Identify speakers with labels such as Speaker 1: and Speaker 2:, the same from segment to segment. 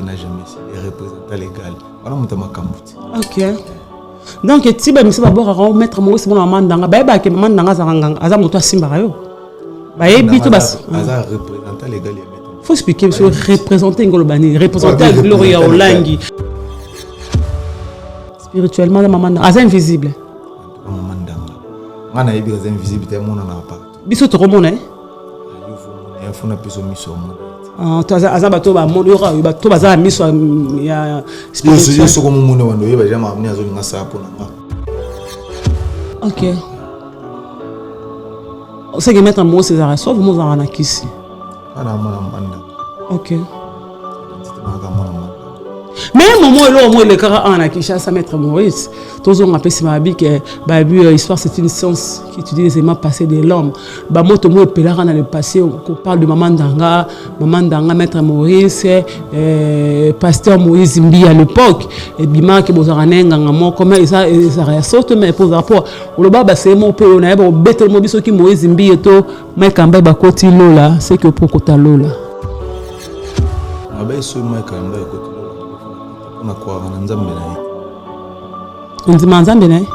Speaker 1: n'a jamais essayé de représenter légal. Voilà mon tamakambuti.
Speaker 2: Ok. Donc si ba misa ba bora mettre Maurice bon amandanga ba ke amandanga zaranga aza moto asimba yo. Ba yebi to bas.
Speaker 1: Aza représenter légal.
Speaker 2: Faut expliquer sur représenter ngolobani, représenter Gloria Olangi. Spirituellement la maman aza invisible.
Speaker 1: Mamandanga. Ngana yebi aza invisible te mona na part.
Speaker 2: Biso to komona
Speaker 1: Yo funa peso miso mo.
Speaker 2: Ah, aza bato ba mondo yo bato baza miso ya spirituel.
Speaker 1: Yo soko mumune wando yeba jama amni azo nga sapo na.
Speaker 2: OK. On sait que mettre mo César sauf mo za na kisi.
Speaker 1: Ana mona manda.
Speaker 2: OK. Mais moment le cara en a Kinshasa maître Maurice tous on appelle ça que babu histoire c'est une science qui étudie les éléments passés de l'homme ba moto mo pelara dans le passé on parle de maman Danga maître Maurice pasteur Moïse Mbi à l'époque et bima que bozaranenga ngamo comment ça ressorte mais pour rapport le baba c'est mon peu on a ba betel mo biso ki Moïse Mbi eto mai kamba ba koti lola c'est que pour kota lola
Speaker 1: abai so mai kamba koti na kwa na nzambe na ye
Speaker 2: nzima nzambe na ye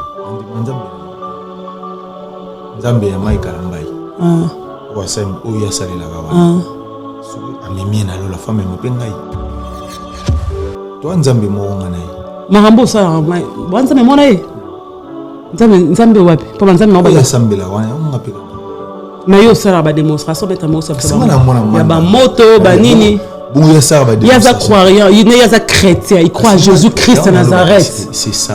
Speaker 1: nzambe ya mai kalambai wa sem o ya sali la gawa so amemi na lola femme me pengai to nzambe mo ngana ye
Speaker 2: mahambo sa mai nzambe mo na ye nzambe wapi po nzambe mo ba
Speaker 1: ya sambela wana ngapika
Speaker 2: na yo sala ba démonstration beta mo sa
Speaker 1: ya
Speaker 2: ba moto ba nini.
Speaker 1: Bon, il y a
Speaker 2: ça croyant, il y a ça chrétien, il croit à Jésus-Christ à Nazareth.
Speaker 1: C'est ça.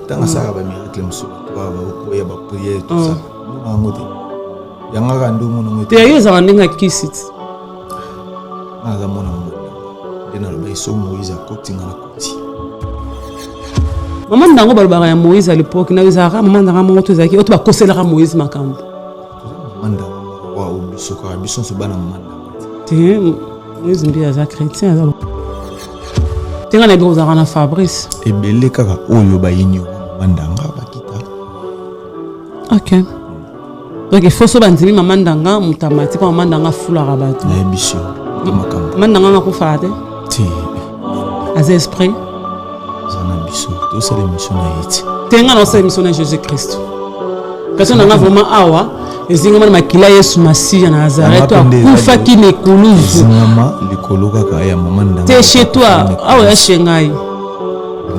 Speaker 1: Dans ça va miracle monsieur, va y avoir prière tout ça. Mon amour. Il y a un grand monde.
Speaker 2: Tu as eu ça en dingue qui cite.
Speaker 1: Ah, ça mon amour. Il y a le baisseau Moïse à côté dans la côte.
Speaker 2: Maman dango balbara ya Moïse à l'époque, na bizarre maman dango moto zaki, oto ba kosela Moïse makambo.
Speaker 1: Maman dango wa obiso ka biso so bana maman.
Speaker 2: Les Indiens chrétiens. Tu as des à Fabrice.
Speaker 1: Et belé kaka oyo ba yinyo mandanga bakita.
Speaker 2: OK. Donc il faut so banzimi mamandanga mutamati kwa mamandanga fula rabat.
Speaker 1: Na ebiso. Makambo.
Speaker 2: Mandanga na kufate.
Speaker 1: Ti.
Speaker 2: Az esprit.
Speaker 1: Zana biso. To sala mission na yiti.
Speaker 2: Tenga na sala mission na Jésus Christ. Parce qu'on a vraiment awa. Ezinga mana makila Yesu Masiya na Nazareth akufa kine kuluzu
Speaker 1: mama likolo kaka ya mama ndanga
Speaker 2: te chez toi awa ya shengai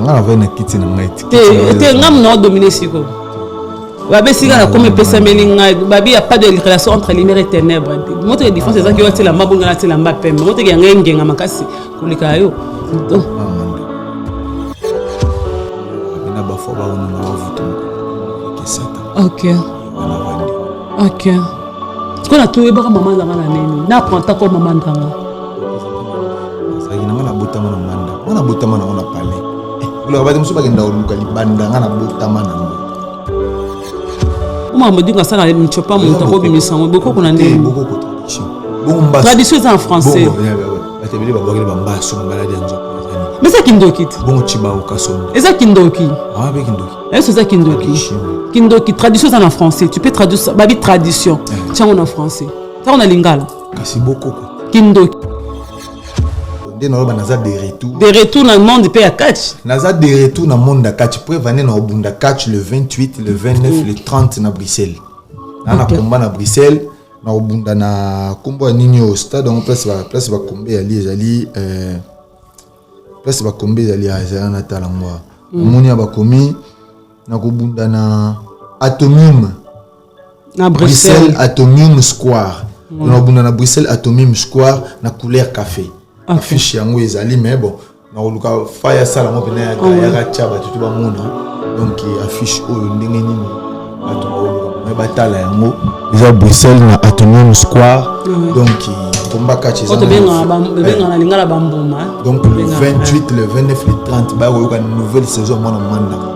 Speaker 1: nga va na kiti na ngai
Speaker 2: te ngam na dominer siko babe sika na comme pesa melinga babi a pas de relation entre lumière et ténèbres moto ya différence ezaki wati la mabunga na tela mbapembe moto ya ngenga makasi kulika yo donc
Speaker 1: bina ba fo ba wona na vuto kesata
Speaker 2: OK. OK. Ce qu'on a trouvé par maman dans la nene. N'apprend pas comme maman dans la.
Speaker 1: Ça y est, on a bouta mana manda. On a bouta mana on a parlé. Vous le regardez monsieur pas qu'il a au locali banda, on a bouta mana.
Speaker 2: Moi me dit que ça n'a pas tu pas mon temps bien ça. Beaucoup qu'on a né.
Speaker 1: Beaucoup de tradition. Bon
Speaker 2: tradition c'est en français.
Speaker 1: Bon, ouais. Tu veux dire ba boire ba mba so balade nzo.
Speaker 2: Mais ça Kindoki.
Speaker 1: Bon chiba au kasomo.
Speaker 2: Et ça Kindoki.
Speaker 1: Ah be Kindoki.
Speaker 2: Est-ce ça Kindoki? Kindoki tradition c'est en français. Tu peux traduire ça babi tradition. Tiens on en français. Ça on a lingala.
Speaker 1: Kasi beaucoup.
Speaker 2: Kindoki.
Speaker 1: De no ba naza de retour.
Speaker 2: De retour dans le monde de pays catch.
Speaker 1: Naza de retour dans le monde de catch. Pour venir na obunda catch le 28, le 29, le 30 na Bruxelles. Na combat na Bruxelles. Na obunda na kombo nini au stade on place ba kombe ya ali place ba kombe ya ali na talangwa. Moni ba komi na kobunda na Atomium
Speaker 2: na Bruxelles
Speaker 1: Atomium Square. Na kobunda na Bruxelles Atomium Square na couleur café. Affiche yango ezali mais bon na koluka fire sala mo pena ya ga chaba tutu ba mona donc affiche oyo ndenge nini bato ba batala yango eza Bruxelles na Atomium Square donc combat catch
Speaker 2: eza benga na lingala bamboma
Speaker 1: donc le 28 le 29 le 30 ba ko une nouvelle saison mona manda.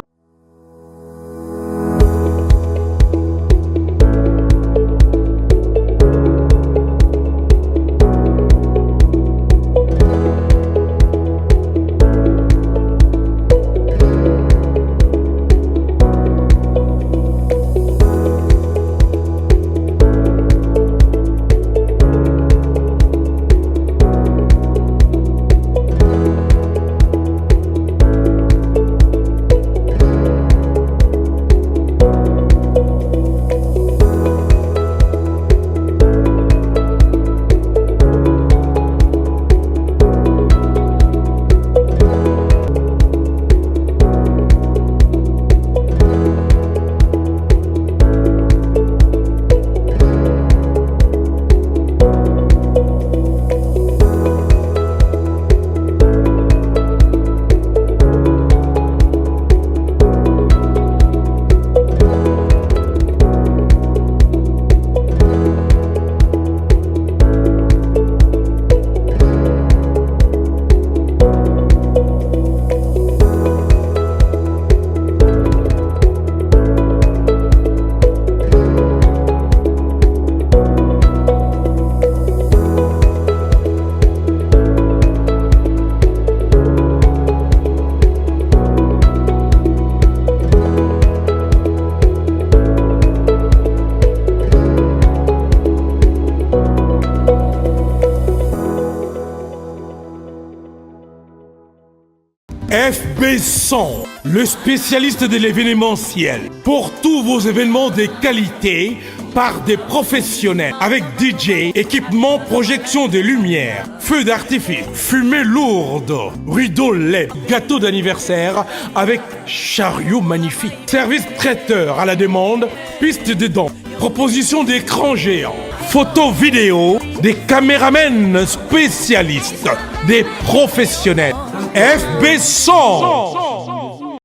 Speaker 3: FB100, le spécialiste de l'événementiel. Pour tous vos événements de qualité, par des professionnels, avec DJ, équipement, projection de lumière, feux d'artifice, fumée lourde, rideau LED, gâteau d'anniversaire avec chariot magnifique, service traiteur à la demande, piste de danse, proposition d'écran géant, photo vidéo, des caméramens spécialistes, des professionnels. FB100.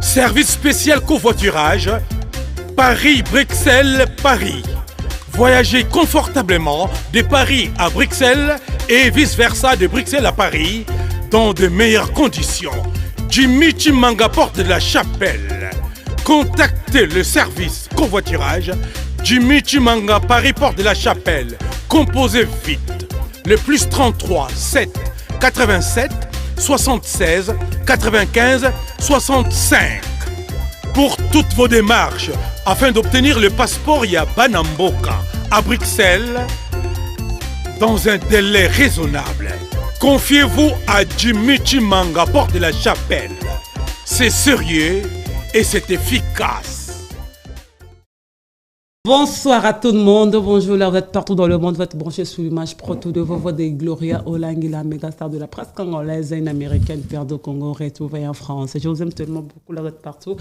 Speaker 3: Service spécial covoiturage, Paris-Bruxelles-Paris. Voyagez confortablement de Paris à Bruxelles et vice-versa de Bruxelles à Paris dans de meilleures conditions. Jimmy Chimanga, porte de la Chapelle. Contactez le service covoiturage Jimmy Chimanga, Paris, porte de la Chapelle. Composez vite. Le plus 33 7 87 76 95 65. Pour toutes vos démarches, afin d'obtenir le passeport Yabanamboka à Bruxelles, dans un délai raisonnable, confiez-vous à Jimmy Chimanga, porte de la Chapelle. C'est sérieux et c'est efficace.
Speaker 2: Bonsoir à tout le monde, bonjour, là vous êtes partout dans le monde, vous êtes branchés sur l'image proto de vos voix de Gloria Olangi, la méga star de la presse congolaise, une américaine, père de Congo, retrouvée en France. Je vous aime tellement beaucoup, là vous êtes partout.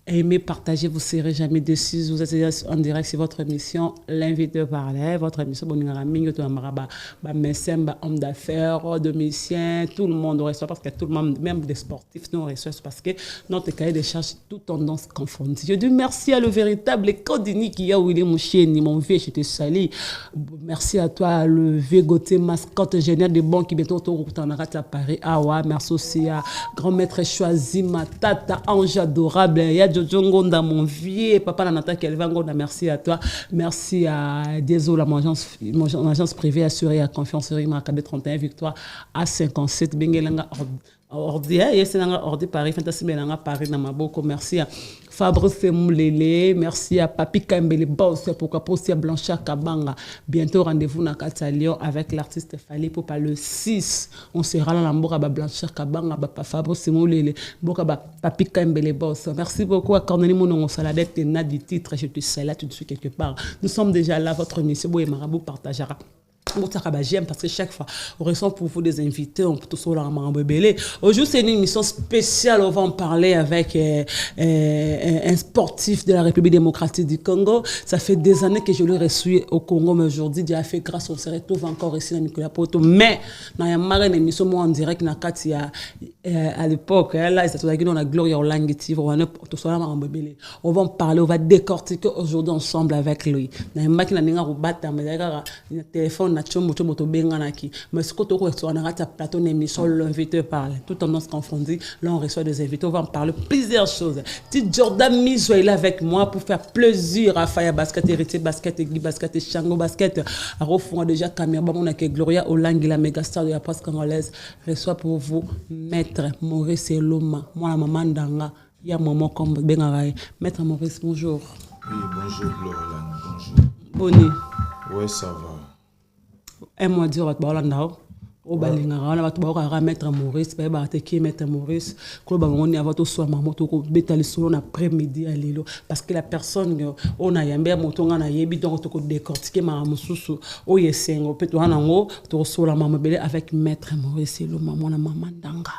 Speaker 2: Aimez, partagez, vous ne serez jamais déçus. Vous êtes en direct sur votre émission, l'invité parler. Votre émission, homme d'affaires, domicien, tout le monde reçoit parce que tout le monde, même des sportifs, nous reçoivent parce que notre cahier de charges, toute tendance confondue. Je dis merci à le véritable Codini qui a Willy Mouchieni, mon vieux, je te salue. Merci à toi, le vieux Gauthier, mascotte génial de bon qui bientôt t'en à Paris. Ah ouais, merci aussi à grand maître choisi, ma tata, ange adorable. Jojo Ngonda, mon vieux papa Nanata Kelvin Ngonda, merci à toi. Merci à Désolé, mon agence privée assurée à confiance Rima KD 31 Victoire à 57 Bengelanga Ordi, Ordi Paris, Fantasy Benanga Paris Namaboko. Merci à Fabrice Moulele, merci à Papi Kambele Boss, pourquoi pas aussi à Blanchard Kabanga. Bientôt rendez-vous dans Lyon avec l'artiste Fali Popa le 6. On sera là dans Blanchard Kabanga, Fabrice Moulele, Papi Kambele Boss. Merci beaucoup à Cornelie Monon Saladette et Nadi Titre, je te salue tout de suite quelque part. Nous sommes déjà là, votre émission Boé Marabout partagera. J'aime parce que chaque fois, on reçoit pour vous des invités, on peut tout seul en bébélé. Aujourd'hui, c'est une émission spéciale. On va en parler avec un sportif de la République démocratique du Congo. Ça fait des années que je l'ai reçu au Congo, mais aujourd'hui, Dieu a fait grâce, on se retrouve encore ici dans Nicolas Poto. Mais, dans une émission, moi, en direct, à l'époque, là, c'est tout à la Gloria Olangi, on va en parler, on va décortiquer aujourd'hui ensemble avec lui. Dans une téléphone, mais ce qu'on reçoit, on a un plateau d'émission, l'invité parle. Tout tendance confondue, là on reçoit des invités, on va en parler plusieurs choses. Petit Jordan Mizo est là avec moi pour faire plaisir à Faya Basket, Héritier Basket, Guy Basket, Chango Basket. À refond déjà Camille, on a que Gloria Olangi, la méga star de la presse congolaise, reçoit pour vous Maître Maurice Eloma, moi la maman d'Anga, il y a un moment comme Bengaray. Maître Maurice, bonjour.
Speaker 1: Oui, bonjour Gloria Olangi, bonjour.
Speaker 2: Boni.
Speaker 1: Oui, ça va.
Speaker 2: Un mois dire votre parole là au balingara on va te voir Maître Maurice ba ba te qui Maître Maurice ko ba ngoni avant to so maman to ko betali solo na après-midi à lelo parce que la personne on a yambe moto ngana yebi donc to ko décortiquer ma mususu o yesengo peut to hanango to so la maman belé avec Maître Maurice le maman na maman danga.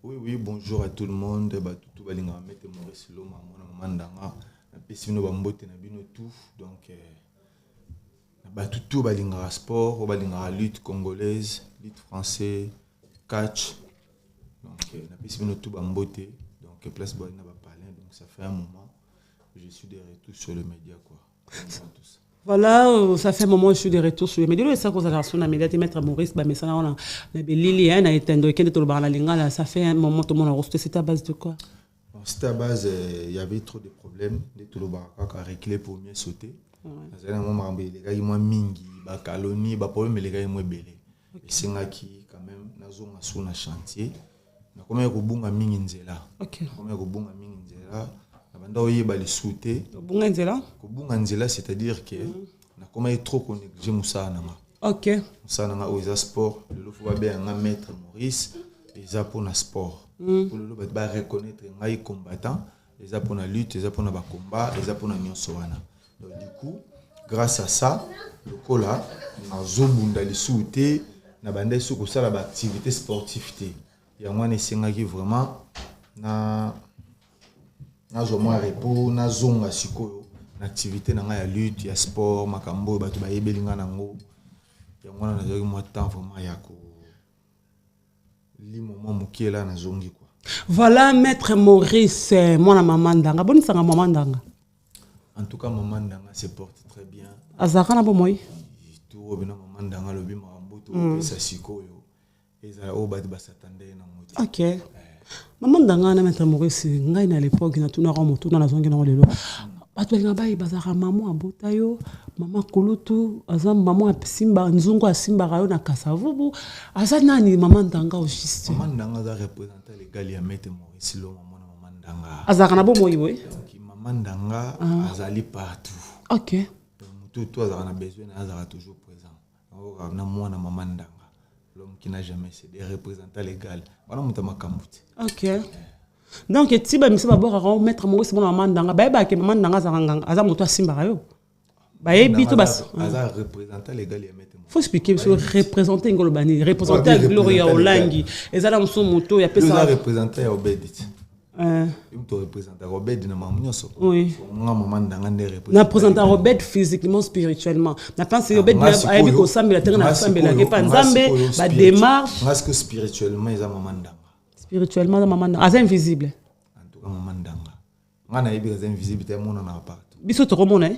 Speaker 1: Oui, bonjour à tout le monde ba tout balingara Maître Maurice le maman danga na pesino ba mbote na bino tout donc tout balingara sport, balingara lutte congolaise, lutte française, catch. Donc na pesi bino tout bambote donc place boy na ba parler donc ça fait un moment que je suis de retour sur le média quoi.
Speaker 2: Voilà, ça fait un moment que je suis de retour sur les médias. Et ça, quand on a médiaté Maître Maurice, mais ça, on a Lili, on a été en ça fait un moment que tout le monde a reçu. C'était à base de quoi?
Speaker 1: C'était à base, il y avait trop de problèmes. De tout le monde a réclamé pour mieux sauter. Les gars, ils m'ont mingi, calomnie, problème, les gars, ils m'ont belé. Et c'est là qui, quand même, nous avons sur un chantier. Nous avons un mingi nzela. Nous avons un mingi nzela. Banda oyeba les souté.
Speaker 2: Bunganzela.
Speaker 1: Bunganzela c'est-à-dire que na comment est trop connecté Moussa nanga.
Speaker 2: OK.
Speaker 1: Moussa nanga oza sport, le faut ba bien nga maître Maurice, eza pour na sport. Pour le ba reconnaître ngai combattant, eza pour na lutte, eza pour na ba combat, eza pour na nyonso wana. Donc du coup, grâce à ça, le kola na zobunda les souté na banda soko sala ba activité sportive té. Ya mwana sengaki vraiment na zo mwa repos na zonga sikoyo na activité na nga ya lutte ya sport makambo bato ba yebelinga nango ya mwana na zoki mwa temps vraiment ya ko li moment mukela na zongi quoi.
Speaker 2: Voilà maître Maurice mwana mamandanga bonisanga mamandanga.
Speaker 1: En tout cas mamandanga se porte très bien.
Speaker 2: Azaka na bomoy.
Speaker 1: Tout obina mamandanga lobi makambo to pesa sikoyo ezala o bato basatande na moti.
Speaker 2: OK. Maman danga na maître Maurice ngai na l'époque na tuna ra motu na zongi na lelo bato nga bayi bazaka maman abota yo maman kulutu azam maman asimba nzungu asimba rayo na kasavubu asa nani maman danga au juste
Speaker 1: maman danga za représenter légal ya maître Maurice lo maman danga
Speaker 2: azaka na bo moyi boy
Speaker 1: ki maman danga azali partout.
Speaker 2: OK
Speaker 1: tout azaka na besoin na azaka toujours présent na mwana maman danga l'homme qui n'a jamais cédé représentant légal wana mutama kambuti.
Speaker 2: OK donc tiba misiba bora maître Maurice mona mandanga ba ke mandanga zanganga aza moto asimba yo ba yebi to bas
Speaker 1: aza représentant légal ya maître.
Speaker 2: Faut expliquer sur représenter ngolobani représenter Gloria Olangi ezala muso moto ya pesa
Speaker 1: aza représenter ya Obedit il te représente Robert na mamunyoso
Speaker 2: oui
Speaker 1: nga mandanga ne représenter
Speaker 2: na présenter Robert physiquement spirituellement na pense Robert ba yebi ko sambela terre na sambela ke pa nzambe ba démarche
Speaker 1: parce que spirituellement ils a mamandanga.
Speaker 2: Spirituellement, maman est invisible.
Speaker 1: En tout cas, maman danga. Ngana yebi est invisible te mona na partout.
Speaker 2: Biso to komona eh?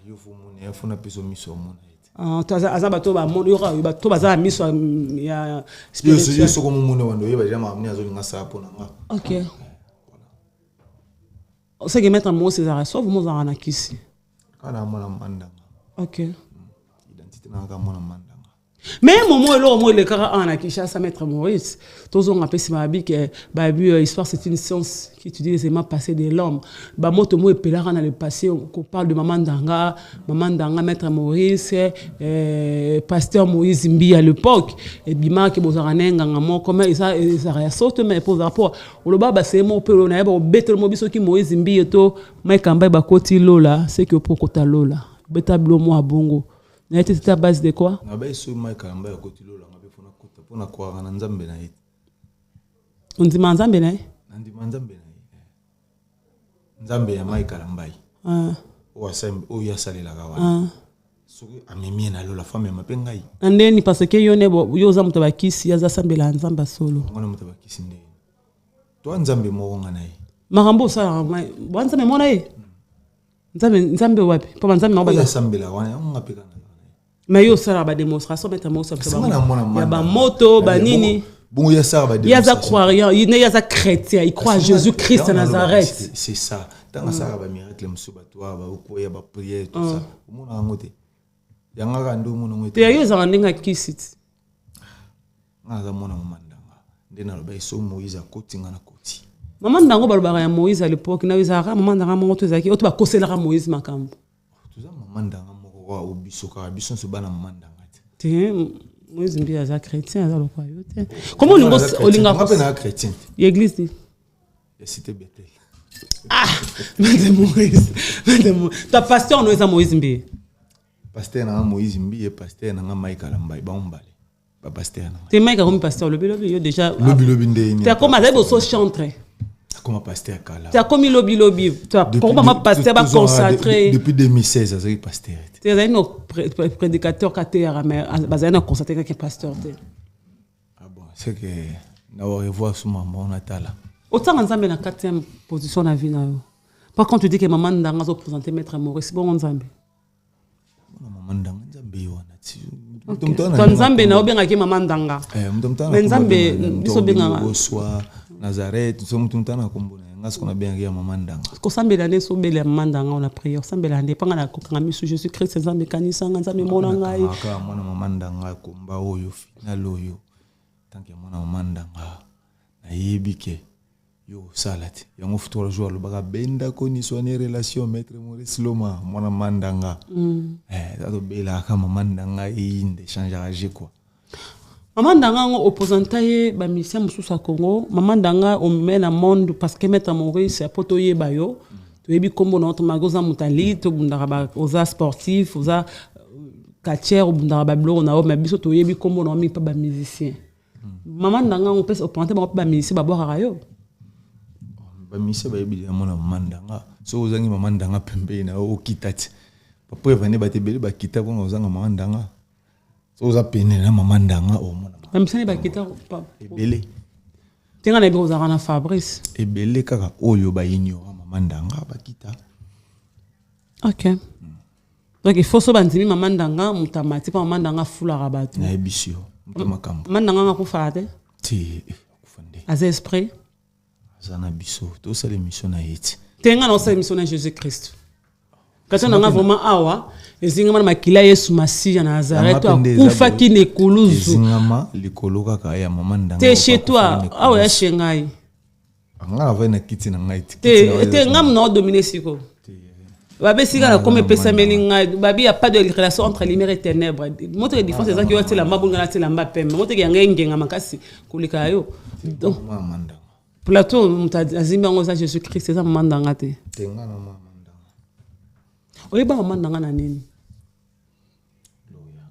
Speaker 1: Yo fu mona, fu na piso miso mona ite.
Speaker 2: Ah, aza bato ba mona yo bato baza miso ya
Speaker 1: spirituel. Yo so ko mona wando yeba jama amni azo nga sa pona nga.
Speaker 2: OK. O se que mettre mo César sauf mo za na kisi.
Speaker 1: Kana mona mandanga.
Speaker 2: OK.
Speaker 1: Identité na ka mona mandanga.
Speaker 2: Mais moment le cara en Kinshasa maître Maurice tous on appelle ça que babu histoire c'est une science qui étudie les éléments passés de l'homme ba moto mo epelara dans le passé on parle de maman danga maître Maurice pasteur Moïse Mbi à l'époque et bima ke bozaranenga ngamo comme ça saute mais pour rapport le baba c'est mo pelo na ba betel mo biso ki Moïse Mbi to mai kamba ba koti lola c'est que pour kota lola betablo mo abongo. Na été à base de quoi?
Speaker 1: Na ba iso mai kamba ya koti lola ngabe fona kota pona kwa na nzambe na ye.
Speaker 2: Undi manzambe na ye?
Speaker 1: Ndi manzambe na ye. Nzambe ya mai kalambai. O asembe o ya salela kawana. Soki amemie na lola femme mapenga yi.
Speaker 2: Andeni parce que yo ne yo za muto bakisi ya za sambela nzamba solo.
Speaker 1: Ngona muto bakisi ndi. To nzambe mo ngana ye.
Speaker 2: Marambo sa nzambe mo na ye. Nzambe wapi? Pa nzambe na ba
Speaker 1: ya sambela wana ngapika na.
Speaker 2: Mais yo sala ba démonstration mettre mo ça
Speaker 1: ba
Speaker 2: ya ba moto ba nini
Speaker 1: bon ya sala ba
Speaker 2: démonstration ya za croyant il ne ya za chrétien il croit Jésus Christ de Nazareth
Speaker 1: c'est ça tant sala ba miracle musuba toi ba ko ya ba prière tout ça mona ngote ya ngaka ndo mona ngote
Speaker 2: ya yo za ndinga kisiti
Speaker 1: ngaza mona mandanga ndena ba iso Moïse akotinga na koti
Speaker 2: maman ndango balobaka ya Moïse à l'époque na wizaka maman ndanga mo to zaki oto ba kosela Moïse makambo
Speaker 1: tout ça maman ndanga au bisoka bison se bana mandanga
Speaker 2: te Moïse Mbi aza chrétien aza lokwa yo te comment olinga
Speaker 1: ko chrétien
Speaker 2: l'église dit
Speaker 1: la cité Bethel
Speaker 2: madame ta pasteur no eza Moïse Mbi
Speaker 1: pasteur na Moïse Mbi et pasteur na Michael Mbai ba ombale ba pasteur na
Speaker 2: te Michael comme pasteur le yo déjà
Speaker 1: lobi ndeni
Speaker 2: te comme azai bo so chantre
Speaker 1: comme pasteur kala
Speaker 2: tu as comme lobby tu as pour ma pasteur ba consacré
Speaker 1: depuis 2016 azai pasteur
Speaker 2: tu es un prédicateur KTR mais bazai na consacré que pasteur te
Speaker 1: ah bon c'est que na revoir sous maman natala
Speaker 2: autant nzambe na 4e position na vie na yo par contre tu dis que maman ndanga zo présenter maître Maurice bon nzambe
Speaker 1: maman ndanga nzambe yo na ti
Speaker 2: to nzambe na obenga ke maman ndanga mais nzambe biso benga
Speaker 1: soit Nazareth so mutuna kombona ngasko na benga ya maman ndanga
Speaker 2: ko sambela ne so bela maman ndanga on a prière sambela ne panga na kokanga misu Jésus Christ nzambe kanisa nzambe mona ngai
Speaker 1: aka mona maman ndanga komba oyo final oyo tanke mona maman ndanga na yebike yo salate yango futur jour le baka benda ko ni soigner relation maître Maurice Loma mona mandanga ça to bela kama mandanga inde changer quoi
Speaker 2: Maman Danga opposanta ye ba mission mususa Congo Maman Danga o mena monde parce que maître Maurice poto ye bayo to yebi kombo na magoza mutali to bundara ba oza sportif oza katière bundara ba blo na o mabiso to yebi kombo na mi pa ba musicien Maman Danga on peut opposanta ba musicien ba boka yo
Speaker 1: ba mise ba yebi mona mandanga so ozangi mamandanga pembe na o kitati pa prévenir ba tebeli ba kita ko ozanga mamandanga so oza pene na mamandanga o mona
Speaker 2: amisani ba kita pa
Speaker 1: ebele
Speaker 2: tenga na bi ozanga na Fabrice
Speaker 1: ebele kaka oyo ba yinyo mamandanga ba kita
Speaker 2: OK donc il faut so bandimi mamandanga mutamati pa mamandanga fula rabatu
Speaker 1: na ebisio mutamakambo
Speaker 2: mamandanga ko fate
Speaker 1: ti kufande
Speaker 2: az esprit
Speaker 1: zana biso to sala émission na yeti
Speaker 2: tenga na sala émission na Jésus-Christ kato na nga vraiment awa ezinga mana makila Yesu Masiya na Nazareth akufa kine kuluzu
Speaker 1: ezingama likolo kaka ya mamandanga
Speaker 2: te chez toi awa ya shengai
Speaker 1: anga va na kiti na ngai
Speaker 2: te ngam na dominer siko babe sika na comme pesa melinga babi y a pas de relation entre lumière et ténèbres montre la différence c'est ça qui va te la mabunga na te la mbapem montre que yanga ngenga makasi kulika yo donc
Speaker 1: mamandanga
Speaker 2: plateau mutazimba ngoza Jésus-Christ c'est ça mamandanga te
Speaker 1: tenga na mamandanga
Speaker 2: oyeba mamandanga na nini
Speaker 1: loya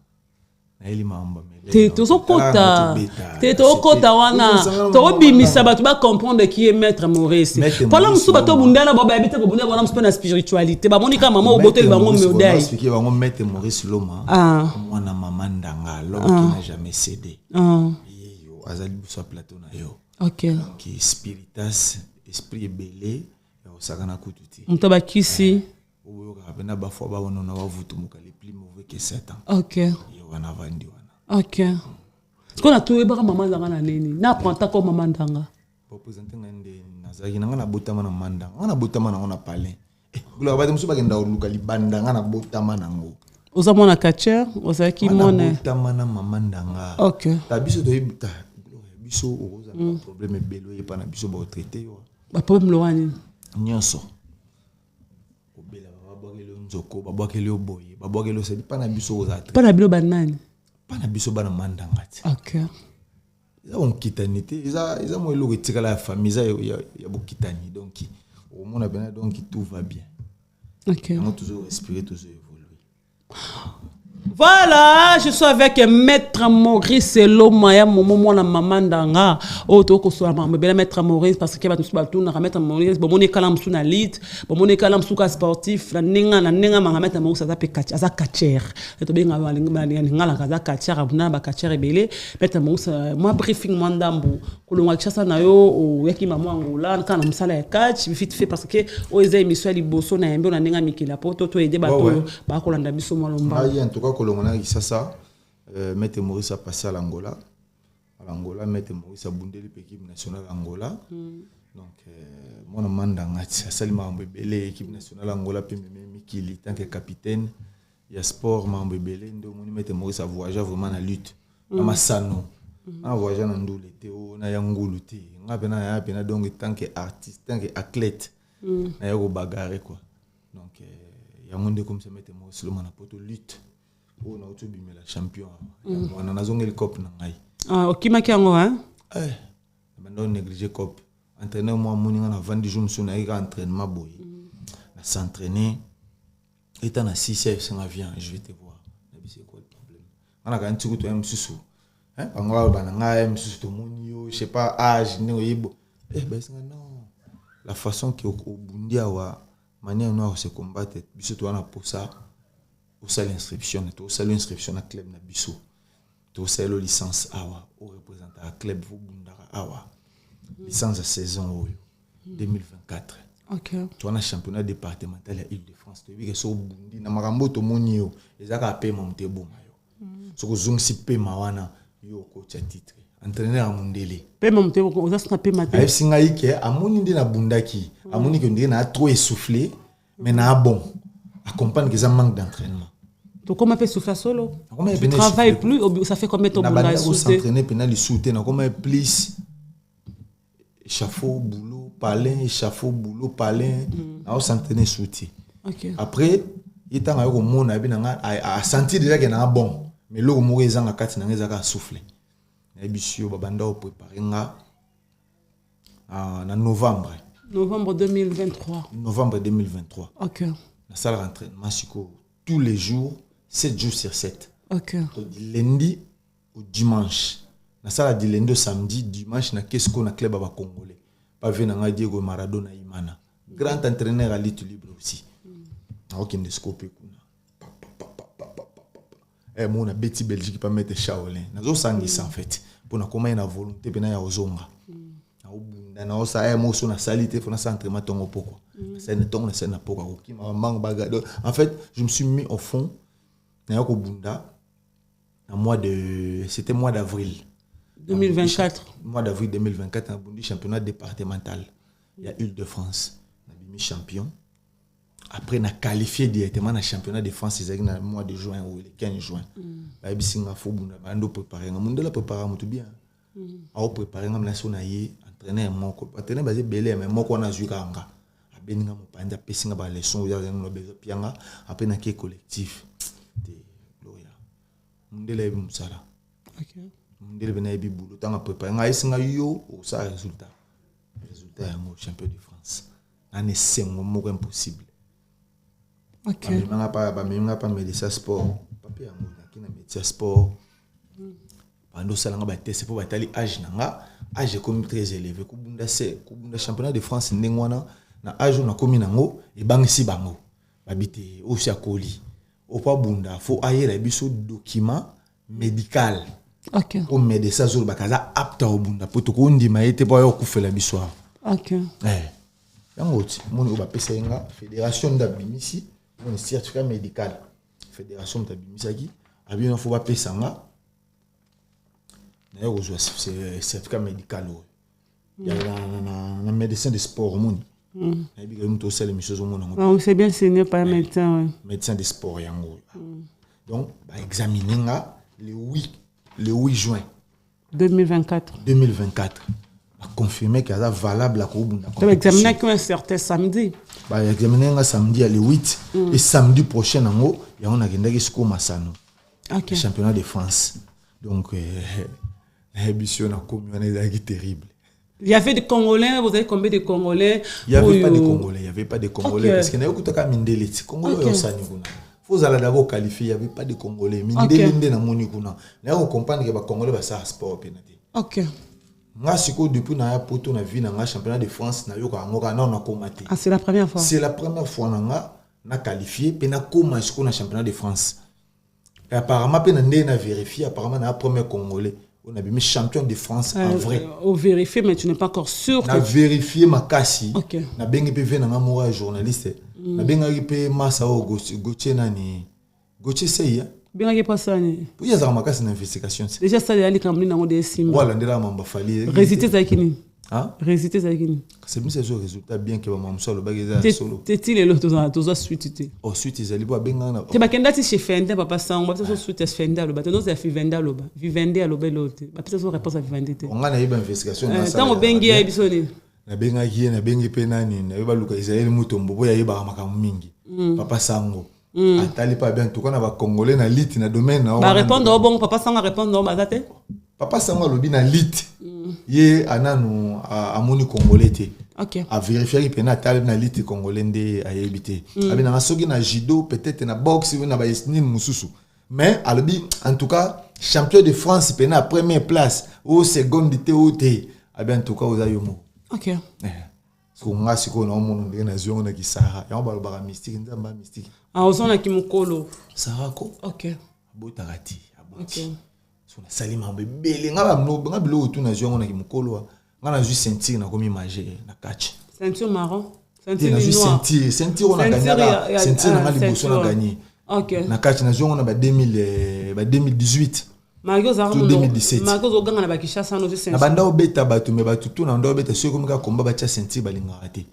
Speaker 1: na eli mamba
Speaker 2: te tozokota te tokota wana tobimisa bato ba comprendre qui est maître Maurice pala musu bato bundana ba ba bita ko bundana wana musu na spiritualité ba monika mama obotel bango médaille
Speaker 1: expliquer bango maître Maurice Loma mwana mamandanga l'homme qui n'a jamais cédé yo azali buso plateau na yo
Speaker 2: OK
Speaker 1: qui spiritas esprit belé ya osakana kututi
Speaker 2: mutaba kisi
Speaker 1: oyo kabena ba fois ba wono na wavutu mukali plus mauvais que Satan
Speaker 2: OK
Speaker 1: yo wana vandi wana
Speaker 2: OK ce qu'on a trouvé ba mamandanga na nini na prendre comme mamandanga
Speaker 1: pour présenter ngande nazaki na botama na mandanga na botama na ona palais bula ba musu ba kenda oluka libanda na botama nango
Speaker 2: oza mona catcher oza ki mona
Speaker 1: botama na mamandanga
Speaker 2: OK
Speaker 1: tabiso to yibta biso oza problème belo e pa na biso ba traiter yo
Speaker 2: ba problème loani
Speaker 1: nyonso obela ba bwakelo nzoko ba bwakelo boye ba bwakelo se pa na biso oza
Speaker 2: pa na bilo banani
Speaker 1: pa na biso bana mandanga ti
Speaker 2: OK
Speaker 1: za on kitanité za mo elo retikala la famille ya bokitani donc au monde bien donc tout va bien
Speaker 2: OK
Speaker 1: on toujours respirer toujours évoluer.
Speaker 2: Voilà, je suis avec maître Maurice Loma ya momo mwana mamandanga oto ko so ma bela maître Maurice parce que ba tout na maître Maurice bo moni kala msu na lit bo moni kala msu ka sportif na ninga ma maître Maurice aza pe catch aza catcher to benga ba ngala kaza catcher abuna ba catcher ebele maître Maurice moi briefing mandambu kolonga kishasa na yo o yaki mama angola kana msala ya catch vite fait parce que o eza émission liboso na yembe na ninga mikila poto to aider ba to ba kolanda biso molomba
Speaker 1: en tout cas kolongona kisasa maître Maurice a passé à l'Angola maître Maurice a bundé l'équipe nationale Angola donc mon mandanga salima mbebele équipe nationale Angola pe mikili tant que capitaine il y a sport mbebele ndo mon maître Maurice a voyagé vraiment na lutte na masano a voyagé na ndule te o na yangulu te ngapena ya pena donc tant que artiste tant que athlète na yako bagarre quoi donc ya monde comme ça maître Maurice le mana poto lutte on a autour bimela champion on a zongeli cop na ngai
Speaker 2: okimaki yango hein
Speaker 1: maintenant négliger cop entraîneur moi moninga na 20 jours msuna ika entraînement boy na s'entraîner étant na 6 ça vient je vais te voir na bisi quoi le problème on a quand tu to msusu hein bango bana ngai msusu to monio je sais pas âge ne oyibo ben non la façon que au bundia wa manière noire se combattre biso to na pour ça au salle inscription to salle inscription na club na biso to salle licence awa au représenter à club vous bundara awa licence à saison 2024
Speaker 2: OK
Speaker 1: to na championnat départemental ya Île-de-France to bi ke so bundi na makambo to monio ezaka pema mteboma yo so ko zungsi pema wana yo coach a titre entraîneur Mundele
Speaker 2: pema mteboma oza pema te
Speaker 1: singa ike amoni ndi na bundaki amoni ke ndi na trop essoufflé mais na bon accompagne que ça manque d'entraînement.
Speaker 2: Donc comment peut souffler solo? Tu travailles plus, ça fait combien de temps
Speaker 1: pour s'entraîner pendant les souter, comment plus échafaud, boulot, palin, échafaud, boulot, palin. On s'entraînait souti. Après, il était au monde, a senti déjà qu'il y a bon. Mais là, il y a un carte, il y a un souffle. Et puis, il y a préparé en novembre.
Speaker 2: Novembre 2023.
Speaker 1: Novembre 2023.
Speaker 2: Ok.
Speaker 1: La salle d'entraînement, tous les jours, 7 jours sur 7.
Speaker 2: Ok.
Speaker 1: Du lundi au dimanche. La salle du lundi au samedi, dimanche, na qu'est-ce qu'on a club à Congolais. Pas venir à Diego Maradona Imana. Grand entraîneur à lutte libre aussi. Ok, ne scope eh mon a Betty Belgique pas mettre Shaolin. Nazo sangi en fait. Pour na comment na volonté pena ya ozonga. Na obunda na osa eh mo so na salité faut na s'entraînement tongo pourquoi. C'est ne tongo c'est na pourquoi qui m'a mang bagado. En fait, je me suis mis au fond na yako bunda en mois de c'était mois d'avril
Speaker 2: 2024.
Speaker 1: Mois d'avril 2024 un bundi championnat départemental. Il y a Île-de-France. On a mis champion. Après, on a qualifié directement dans le championnat de France dans le mois de juin ou le 15 juin. On a préparé. On a préparé tout bien. On a préparé. On a entraîné. On a basé belé, mais moi, on a joué à Anga. On a passé des leçons. Après, on a collectif. On a préparé. On a préparé. On a résultat. Résultat est champion de France. On est 5 mois impossible.
Speaker 2: Ok.
Speaker 1: Je n'ai pas médecin sport. Papier qui na médecin sport. Pendant ça, on a testé pour battre l'âge. L'âge est comme très élevé. Le championnat de France, na âge on a commis nango et bang si bango. Babité aussi à Koli. Au pas bunda, faut ailleurs les biso document médical.
Speaker 2: Ok.
Speaker 1: Au médecin zol bakaza apte au bunda. Pour tout le monde dit ma été pas au coup fait la bisoire.
Speaker 2: Ok.
Speaker 1: Yango mon oba pesa nga fédération d'Abimisi. Mon certificat médical fédération d'Abimisaki a bien faut pas pesa nga na yo certificat médical il y a un médecin de sport mon et puis nous tous les choses au monde
Speaker 2: c'est bien signé par un médecin
Speaker 1: médecin de sport yango donc ba examiner nga le 8 juin 2024 confirmé qu'elle est valable à Kobunda.
Speaker 2: Tu vas examiner un certain samedi.
Speaker 1: Bah examiner un samedi à le 8 et samedi prochain en haut, il y a un agenda qui se commence à nous. Le championnat de France. Donc l'ambition a commis terrible.
Speaker 2: Il y avait des Congolais, vous avez combien de Congolais?
Speaker 1: Il n'y avait pas de Congolais, parce qu'il y a beaucoup de Mindele. Congolais au Saniguna. Faut aller d'abord qualifier, il n'y avait pas de Congolais. Mindele na Monikuna. Là on comprend que les Congolais va ça sport penalty. OK. Moi, depuis na poto na vie na championnat de France na yoka ngoka na on a combattu. Ah, c'est la première fois. C'est la première fois na qualifié pe na koma siko na championnat de France. Et apparemment pe na vérifié apparemment na premier congolais on a mis champion de France en vrai. Au vérifié mais tu n'es pas encore sûr. Na vérifié makasi. OK. Na bengi pe ve na ngamo journaliste. Na bengi pe masa o Gauthier nani. Gauthier sei ya. Bien que pas ça ni. Pour y avoir ma casse d'investigation. Déjà ça aller quand même dans des sims. Voilà, ndela mamba fali. Résultat ça kini. Hein? Résultat ça kini. C'est bien ce résultat bien que maman solo bageza solo. T'es le to suite. Oh suite ils ba benga na. Te bakenda ti chez Fenda papa sang, ba so suite Fenda lo ba. Nous a fait Venda lo ba. Vivende à lo belote. Ba peut-être réponse à Vivende. On a eu une investigation na ça. Tant o bengi ya bisoni. Na benga ki na bengi pe nani na ba luka Israël mutombo bo ya yeba makamu mingi. Papa sango. Atali pas bien tout qu'on a congolais na lit na domaine na. Ba répondre au bon papa sang répondre non bazate. Papa sang lobi na lit. Ye ananu a moni congolais té. OK. A vérifier que na atali na lit congolais ndé a yebité. Abi na soki na judo peut-être na boxe na ba esnin mususu. Mais alobi en tout cas champion de France pena première place ou seconde té ou té. Abi en tout cas aux ayomo. OK. Parce que moi, si on a un nation qui Sahara, il y a un mystique, il y a un mystique. Ah, on a qui mukolo. Sahara ko. OK. Abotarati, aboti. So na salima bebele ngaba mnoba ngabilo tu nation on a qui mukolo. Ngana juste sentir na komi manger na catch. Ceinture marron. Ceinture noire. Ceinture on a gagné. Ceinture na liboso na gagné. OK. Na catch nation on a 2018. Marcos 2017. Marcos oganga na bakishasa no sense. Na banda obeta batu me batu tu na ndo obeta sio komika komba bacha senti balinga ate.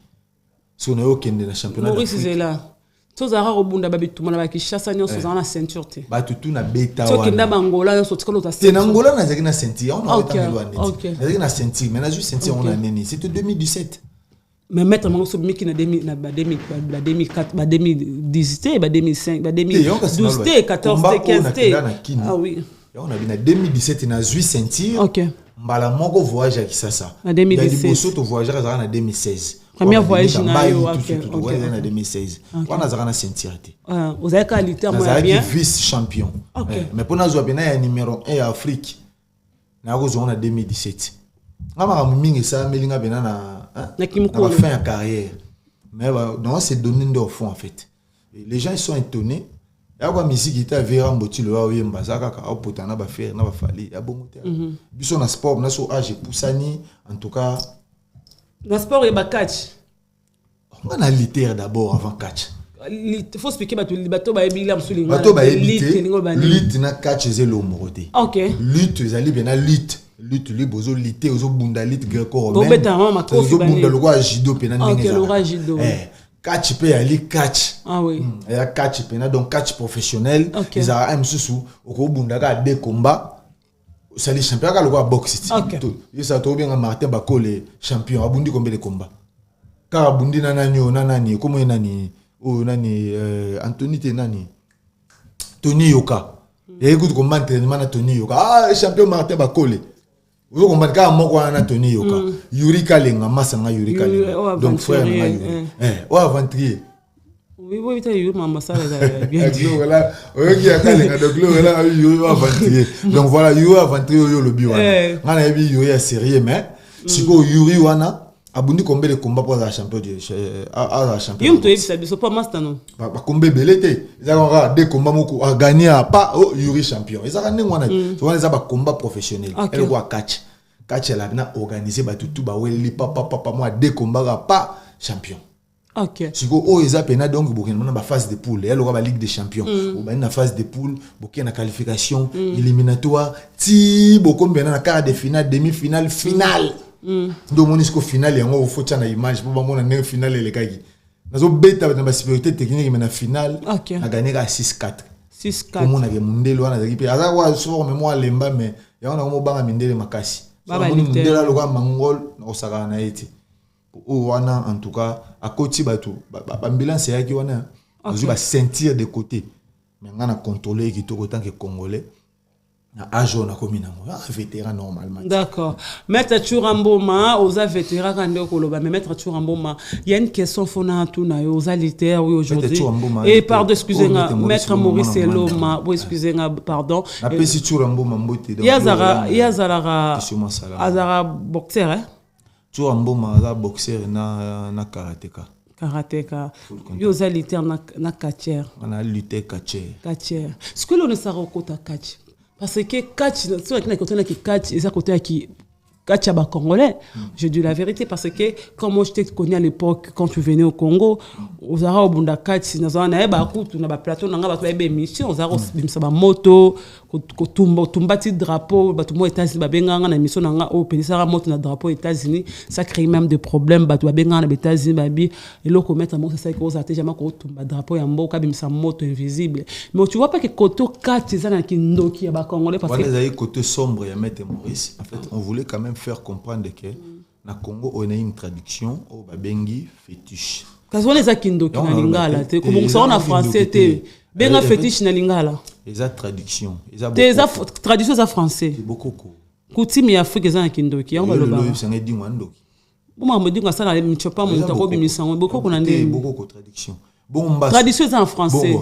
Speaker 1: So na yo kende na championnat. Maurice Zela.
Speaker 2: tozara robunda babitu mala bakishasa nyo sozana na ceinture te
Speaker 1: bato tu na beta
Speaker 2: wana soki ndaba ngola yo sotikolo ta
Speaker 1: ceinture te na ngola na zaki na ceinture on a été loin
Speaker 2: OK
Speaker 1: na zaki na ceinture mais na juste ceinture on a neni c'était 2017
Speaker 2: mais mettre mon so miki na 2004 ba 2018 ba 2005 ba 2012 14 15 ah oui
Speaker 1: on a bien 2017 na 8 ceinture
Speaker 2: OK
Speaker 1: mbala moko voyage à Kisasa
Speaker 2: en 2017
Speaker 1: bosso to voyager en 2016
Speaker 2: premier voyage na yo
Speaker 1: en 2016 on a zana ceinture te
Speaker 2: vous avez qualité moi bien
Speaker 1: vice champion mais pour nous bien ya numéro 1 Afrique na ko zona 2017 ngama mingi ça melinga bena na fin de carrière mais non c'est donné au fond en fait et les gens ils sont étonnés ya kwa musique ita vera mbotilo wa yemba zaka ka opotana ba faire na ba fali ya bongo te biso na sport na so age poussani en tout cas
Speaker 2: na sport et ba catch
Speaker 1: on a littéraire d'abord avant catch
Speaker 2: il faut expliquer bato ba ebila msulinga
Speaker 1: bato ba lutte na catch zelo morote
Speaker 2: OK
Speaker 1: lutte ezali bena lutte li bozo lutte ozo bunda lutte greco-romaine
Speaker 2: beta mama ko
Speaker 1: ozo bunda lokwa judo pena
Speaker 2: ndenge ça OK judo
Speaker 1: catch pe ali catch
Speaker 2: ah oui
Speaker 1: il y a catch pena donc catch professionnel ils a msusu okobunda ka de combat ça les champions ka lokwa boxe tout ça to bien Martin Bakole champion abundi combien de combats ka abundi nani comment nani oh nani Anthony Tenani Tony Yoka et écoute comment entraînement na Tony Yoka champion Martin Bakole vous comprenez quand moko na Tony Yoka Yuri Kalenga masanga Yuri Kalenga donc frère na Yuri o aventurier
Speaker 2: oui Yuri mama ça bien dit
Speaker 1: voilà oyoki Kalenga donc là Yuri aventurier donc voilà Yuri aventurier yo lobi wana ngana yebi Yuri ya sérieux mais siko Yuri wana abundi combien de combats pour la champion la champion
Speaker 2: yum to yebisa biso pas master non
Speaker 1: ba combien belete ezaka deux combats moko a gagné pas Yuri champion ezaka ndengwana to wana ezaba combat professionnel elle quoi catch elle a bien organisé ba tout ba weli papa moi deux combats pas champion
Speaker 2: OK
Speaker 1: siko eza pena donc bokena na ba phase de poule elle aura ba ligue des champions ou ba na phase de poule bokena qualification éliminatoire ti bokombena na quart de finale demi-finale finale donc mon isco final et on faut tchana image pour mon année finale les gars nazo beta na ba supériorité technique mais na finale a gagné à 6-4 comme on a mundelo na équipe aza wa so mémoire lemba mais ya on a mo banga mindele makasi mundelo lo ga mangol na osaka na eti o wana en tout cas à côté bato ba ambulance ya ki wana azu ba sentir de côté mais ngana contrôler qui tout autant que congolais na ajo na komina vétéran normalement
Speaker 2: d'accord maître Churamboma oza vétéran quand koloba mais maître Churamboma il y a une question fona tuna yo oza littéraire oui aujourd'hui et pardon excusez-moi maître Maurice Eloma oui excusez-moi pardon
Speaker 1: na pesi Churamboma mbote
Speaker 2: yazara azara boxer hein
Speaker 1: Churamboma za boxer na karatéka
Speaker 2: yo oza littéraire na catcher
Speaker 1: na lutter catcher
Speaker 2: ce que l'on ne s'arrête kota catch parce que catch sur la côté qui catch et ça côté qui catch à congolais je dis la vérité parce que comme moi je t'ai connu à l'époque quand tu venais au Congo aux ara obunda catch na zona ba kutu na ba plateau na ba ba émission aux ara bimsa ba moto ko tumba ti drapeau ba tumo États-Unis ba benga na émission na au pelisa moto na drapeau États-Unis ça crée même des problèmes ba benga na États-Unis ba bi et lo ko mettre moi ça ko za te jamais ko tumba drapeau ya mboka bimsa moto invisible mais tu vois pas que koto catch ça na kindoki ya ba congolais parce que
Speaker 1: les côté sombre ya Maître Maurice en fait on voulait quand même faire comprendre que na Congo on a une traduction au babengi fétiche
Speaker 2: parce qu'on les a kindoki na lingala te comme ça on a français te benga fétiche na lingala
Speaker 1: eza traduction
Speaker 2: eza traduction za français
Speaker 1: beaucoup
Speaker 2: kutimi Afrique eza na kindoki on va le ba
Speaker 1: ça ngi dingwa ndoki
Speaker 2: bon ma dinga ça na mchopa mo ta ko bimisango beaucoup na ndé
Speaker 1: beaucoup traduction bon
Speaker 2: traduction en français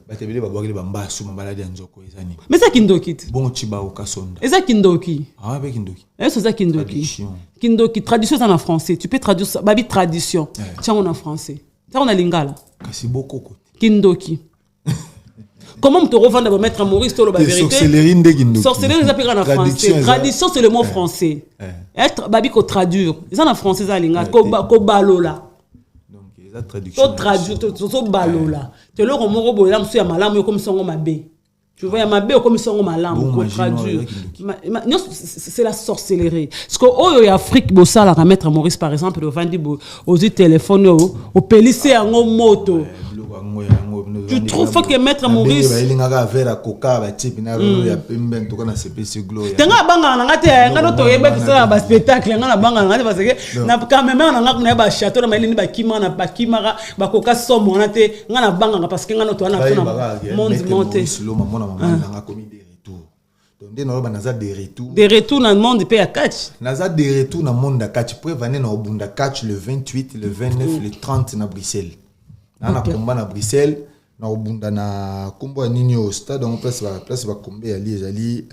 Speaker 1: ba tebele ba bwakile ba mbasu mabaladi nzoko ezani
Speaker 2: mais ça kindoki
Speaker 1: bon chiba okasonda
Speaker 2: eza kindoki
Speaker 1: ba kindoki
Speaker 2: ça kindoki kindoki traduction en français tu peux traduire ça babi tradition tiens en français ça on a lingala
Speaker 1: kasi beaucoup
Speaker 2: kindoki comment te revendre de mettre Maurice Tolo la vérité
Speaker 1: sorcellerie de kindoki
Speaker 2: sorcellerie ça peut en français tradition c'est le mot français être babi ko traduire ça en français ça lingala ko balola
Speaker 1: la traduction
Speaker 2: to balola te lo moko boya msu ya malamu comme songo mabe tu vois ya mabe comme songo malamu ko traduire c'est la sorcellerie parce que oyo ya Afrique bo sala ka mettre Maurice par exemple le vandi bo aux téléphones au pelissé en moto tu trouves que maître Maurice
Speaker 1: il vers coca ba type na ya pembe to kana CPC gloire
Speaker 2: tanga banga na ngate ngano to yeba kisala ba spectacle ngana banga ngate parce que na quand même na ngakuna ba château na malini ba kimana ba kimara ba coca somo na te ngana banga parce que ngano to na monde monté
Speaker 1: lo mama na nga commis des retours donc de no ba naza des
Speaker 2: retours dans le monde pe ya catch
Speaker 1: naza des retours dans monde da catch preuve année na obunda catch le 28 le 29 le 30 na Bruxelles na combat na Bruxelles na obunda na kombo nini au stade on place ba kombe ya ali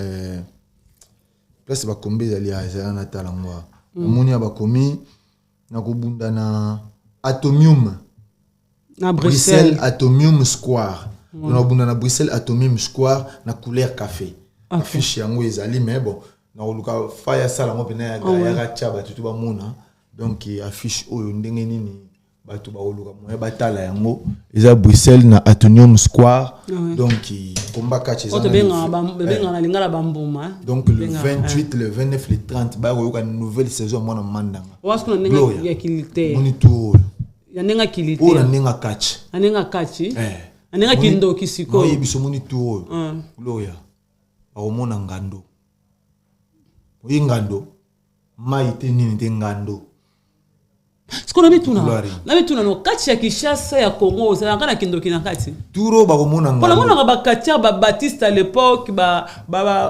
Speaker 1: place ba kombe ali ya na talangwa moni ba komi na kobunda na Atomium
Speaker 2: na Bruxelles
Speaker 1: Atomium Square na obunda na Bruxelles Atomium Square na couleur café affiche yango ezali mais bon na oluka fire sala mo pena ya ga chaba tutu ba mona donc affiche oyo ndenge nini batu ba oluka mo batala yango eza Bruxelles na Atomium Square donc combat catch eza
Speaker 2: na lingala bambuma
Speaker 1: donc le 28 le 29 le 30 ba yoka nouvelle saison mona mandanga
Speaker 2: wasko na ndenge ya kilite
Speaker 1: moni tour
Speaker 2: ya ndenge kilite
Speaker 1: ora ndenge catch
Speaker 2: anenga catch anenga kindo kisiko
Speaker 1: no biso moni tour gloria aomona ngando oyi ngando maite nini te ngando
Speaker 2: siko na bituna no kati ya Kinshasa ya Congo ça ngana kindo kina kati
Speaker 1: turo ba komona ngando
Speaker 2: mona ba katia ba Baptiste à l'époque ba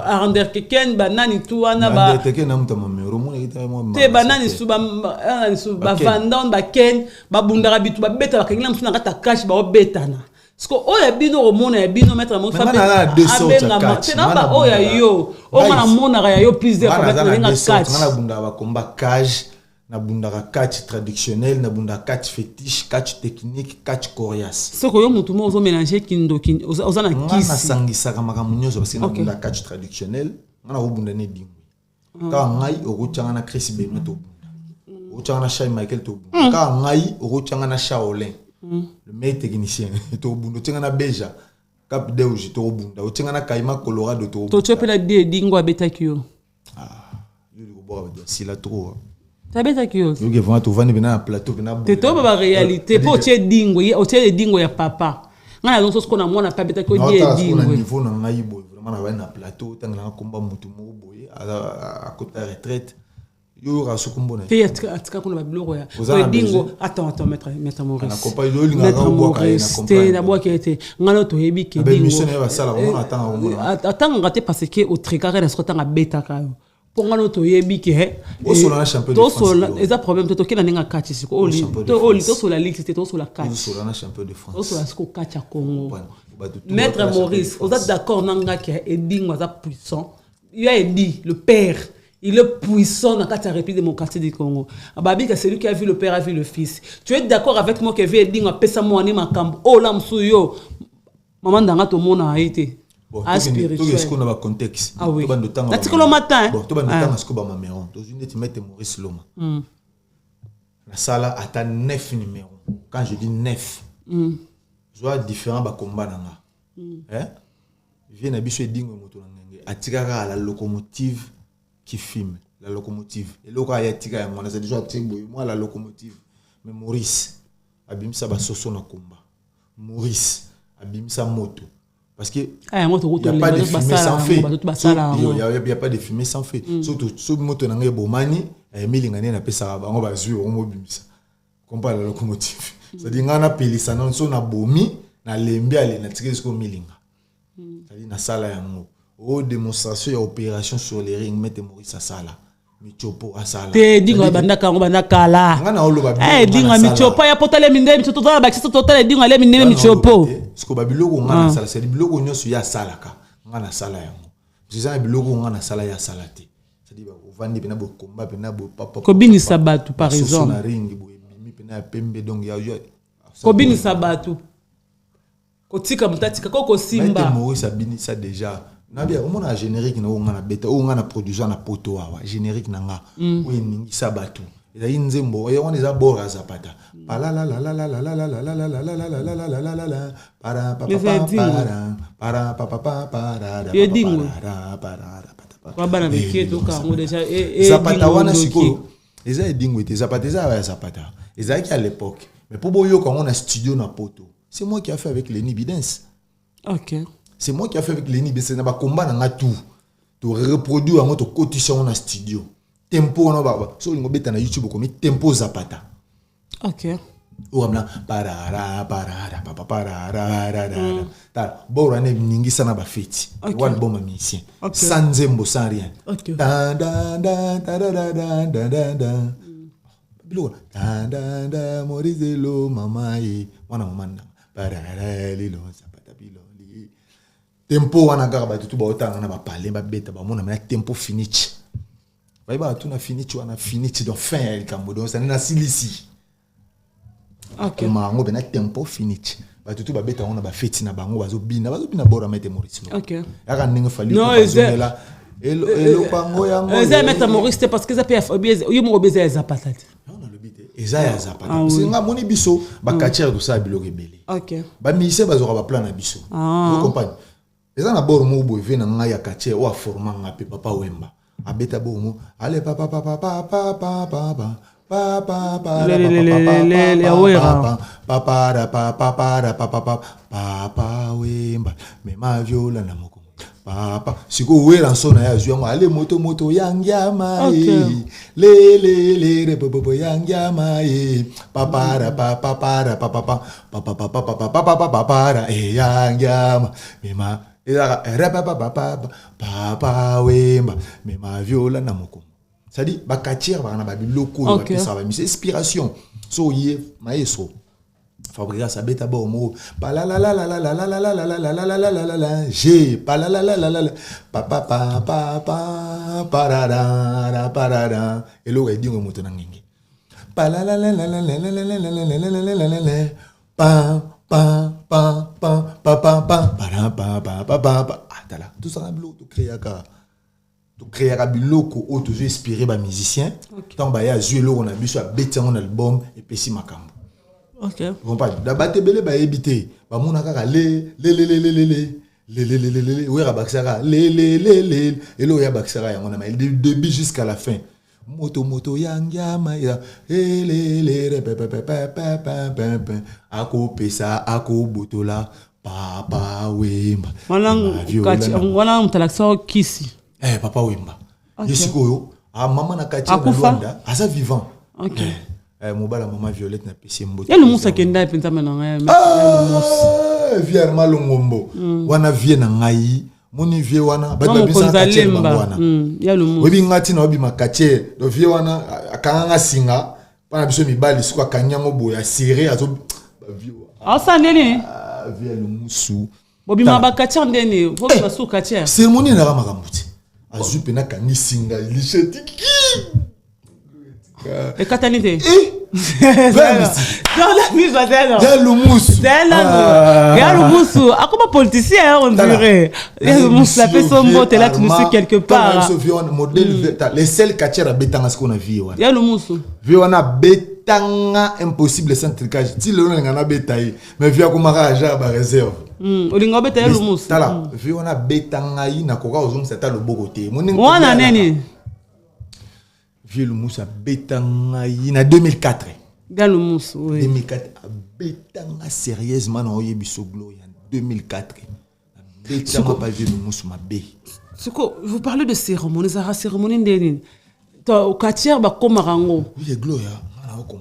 Speaker 2: Arnder Keken ba nani tu wana ba
Speaker 1: Keken na mutama mero mona ita mo
Speaker 2: te ba nani su ba Vandon ba Ken ba bundara bitu ba beta ba kengila msuna kata cash ba obetana siko oya bino romona ya bino mettre mo fa
Speaker 1: c'est
Speaker 2: na ba oya yo o mana mona ya yo plus de
Speaker 1: fa mettre catch ngana bunda ba combat cage na bunda catch traditionnel na bunda catch fétiche catch technique catch coriace
Speaker 2: siko yo mutu mo ozo mélanger kindo kin ozana kisi
Speaker 1: ngana sangisa kama munyozo parce que na bunda catch traditionnel ngana bunda ne dingwe ka ngai okuchanga na Chris Benoit to bunda okuchanga na Shai Michael to bunda ka ngai okuchanga na Shaolin le meilleur technicien to bundo tinga na beja cap deuji to bunda o tinga na Kaima Colorado to
Speaker 2: chopela de dingwa betakio
Speaker 1: yo ko bo si la trop
Speaker 2: ta betakio
Speaker 1: yo ke vont to vendre bena na plateau bena
Speaker 2: te to ba réalité po tie dingwa o tie dingwa ya papa ngana donc ce qu'on a mona pa betakio die dingwa
Speaker 1: na niveau na ngai boy vraiment na plateau tanga na combat mutu mo boy à côté de retraite yo rasukumbona
Speaker 2: te atika kuna babiloko ya dingo attends maître Maurice
Speaker 1: na kompa yo linga ga boka na kompa
Speaker 2: na boka ete ngalo to yebi ke
Speaker 1: dingo mission na basala on
Speaker 2: attends ngate parce que au tricare na skota nga beta ka pour ngalo to yebi ke
Speaker 1: o sola na champion de France
Speaker 2: to sola eza problème to kena ninga catch siko o to sola ligue c'était to sola catch
Speaker 1: o sola na champion de France
Speaker 2: o sola siko catch à Congo maître Maurice vous êtes d'accord nanga ke dingo za puissant il a dit le père. Il est puissant dans la République démocratique du Congo. Ababi, c'est celui qui a vu le père, a vu le fils. Tu es d'accord avec moi que Véding a pesa mo ani makambo. Oh là msuyo. Maman danga to mona a été.
Speaker 1: Spirituel. Tout ce qu'on a contexte.
Speaker 2: Ah oui. L'article le matin.
Speaker 1: Bon, tout le temps ce que ba maméron. Dans une tu mets Maurice Loma. La salle a 9 numéros. Quand je dis 9. Je vois différents ba combat nanga. Hein? Vient na biso dingo moto nanga. Atikaka la locomotive qui filme la locomotive et le gars yatika ya mwana c'est déjà boy moi la locomotive mais Maurice abimisa ba soso na komba Maurice abimisa moto parce que il y a pas de fumée sans feu il y a pas de fumée sans feu surtout ce moto na ngai bomani milinga ne na pesa bango bazui o mobimisa kompa la locomotive c'est dit ngana pelisa non so na bomi na lembi ale na tikisiko milinga c'est dit na sala ya mo o démonstration et opération sur les rings mette Maurice Asala michopo asala
Speaker 2: te dingo bandaka ngo bandaka la
Speaker 1: ngana oloba
Speaker 2: dingo michopo ya potale minde michopo totala bakisi totala dingo ale minde michopo
Speaker 1: siko babiloko ngana sala c'est biloko nyoso ya salaka ngana sala yango c'est biloko ngana sala ya salate c'est dit ba ovandi pena bo combat pena bo papa
Speaker 2: kobini sabatu par exemple
Speaker 1: na ring bo bimi pena pembe donc ya
Speaker 2: kobini sabatu kotika mutatika koko simba
Speaker 1: mette Maurice abini ça déjà nabia on a générique na ngana beta o ngana production na poto wa générique nanga o ningi sabatu eza inzembo e on eza bora zapata pala la la la la la la la la la la la la la la la la la la para para papa para
Speaker 2: dingo kwa bana miketo ka ngo déjà
Speaker 1: zapata wana siko eza dingo te zapata eza ya zapata eza ki à l'époque mais pour boyo quand on a studio na poto C'est moi qui a fait avec Lenny Bidens.
Speaker 2: Ok.
Speaker 1: C'est moi qui a fait avec Lenny Bidens. C'est un combat dans tout. Tu reproduis en autre cotisation dans studio. Tempo on va. Sur le mobile na YouTube comme Tempo Zapata.
Speaker 2: Ok.
Speaker 1: Ou amna parara papa parara. Ta borane ningi sana ba feti. One bomb musicien. Sans zembo sans rien.
Speaker 2: Ok.
Speaker 1: Da da da da da da da da. Bilo da da da morizelo mamae wana mamanda parara lilo Zapata bilo. Tempo wana garba tout ba otanga na ba parler ba beta ba mona na tempo finish. Ba tout na finish wana finish do fin el kambodo ça na silisi. OK. Ma ngo bena tempo finish. Ba tout ba beta wana ba feti na bango bazo bina bora mete Maurice.
Speaker 2: OK.
Speaker 1: Yaka ninga fali
Speaker 2: ko
Speaker 1: bazomela. Elo pango yango.
Speaker 2: Eza mettre Maurice parce que ça PF yo mo obeza eza patati.
Speaker 1: Non le bité. Eza ya zapata. C'est nga moni biso ba katière do ça bilo rebelle.
Speaker 2: OK.
Speaker 1: Ba mise bazo ba plan na biso. Vous comprenez? Eza na bor mo boy vena nga ya katière o forma nga pe papa Wemba. Abeta bomo allez papa papa papa papa papa papa papa Wemba me ma viola na moko papa siko wera nsona ya zwa ale moto yangia mai le bobo yangia mai papa yangia me ma papa Wemba me ma viola na moko ça dit ba katière ba na ba biloko ba pesa ba mise inspiration so ye maestro Fabrica sa beta bo mo pa la la la la la la la la la la la la la la la j'ai pa la la la la la papa papa parada parada et lo dit ngo moto na ngingi pa la la la la la la la la la la la la pa pa pa pa pa pa pa pa pa atala tout ça bleu to créer un biloko ou toujours inspiré par musicien tant ba ya jouer lo on a bu sur bêter un album et puis si makambo. OK. Vous comprenez? Da batebele ba ebité ba mona kaka le oui rabaxara le et lo ya baxara ya on a mais du début jusqu'à la fin moto yangama ya le ako pesa ako botola papa Wemba
Speaker 2: wana mtalakso kisi
Speaker 1: papa Wemba yesikoyo maman na katia na Rwanda asa vivant.
Speaker 2: OK.
Speaker 1: Mobala maman Violette na pesi mbote.
Speaker 2: Ya le musa kenda penza menanga
Speaker 1: vier malongombo wana vie na ngai moni vie wana ba bisa katia wana
Speaker 2: ya le musa
Speaker 1: webi ngati na obi makatie do vie wana akanga singa pana biso mibali siko kanyango boya serré azo ba vie
Speaker 2: asa nene
Speaker 1: vie le musu
Speaker 2: bobi mabakatia ndene bobi masu katia
Speaker 1: cérémonie na makambuti azu pena kangi singa licheti
Speaker 2: et katanite
Speaker 1: dans
Speaker 2: la mise à terre
Speaker 1: il
Speaker 2: y a le moussou comme politicien on dirait il y a le moussou la personne botte là tu nous sais quelque part
Speaker 1: modèle les seuls katiera betanga ce qu'on a vu
Speaker 2: il y a le moussou
Speaker 1: viona betanga impossible sans tricage si le ngana betaille mais via comme raja ba réserve
Speaker 2: olinga betaille le moussou
Speaker 1: tala viona betanga ina koka ozong c'est le bogoté
Speaker 2: wana neni
Speaker 1: vieux le mousse a betanga en 2004.
Speaker 2: Dans le mousse, oui.
Speaker 1: 2004 a betanga sérieusement dans Oyebiso Glory en 2004. Betanga pas vieux le mousse ma bé.
Speaker 2: Vous parlez de cérémonie, ça cérémonie ndeni. To katière ba komarango.
Speaker 1: Oui, Gloria.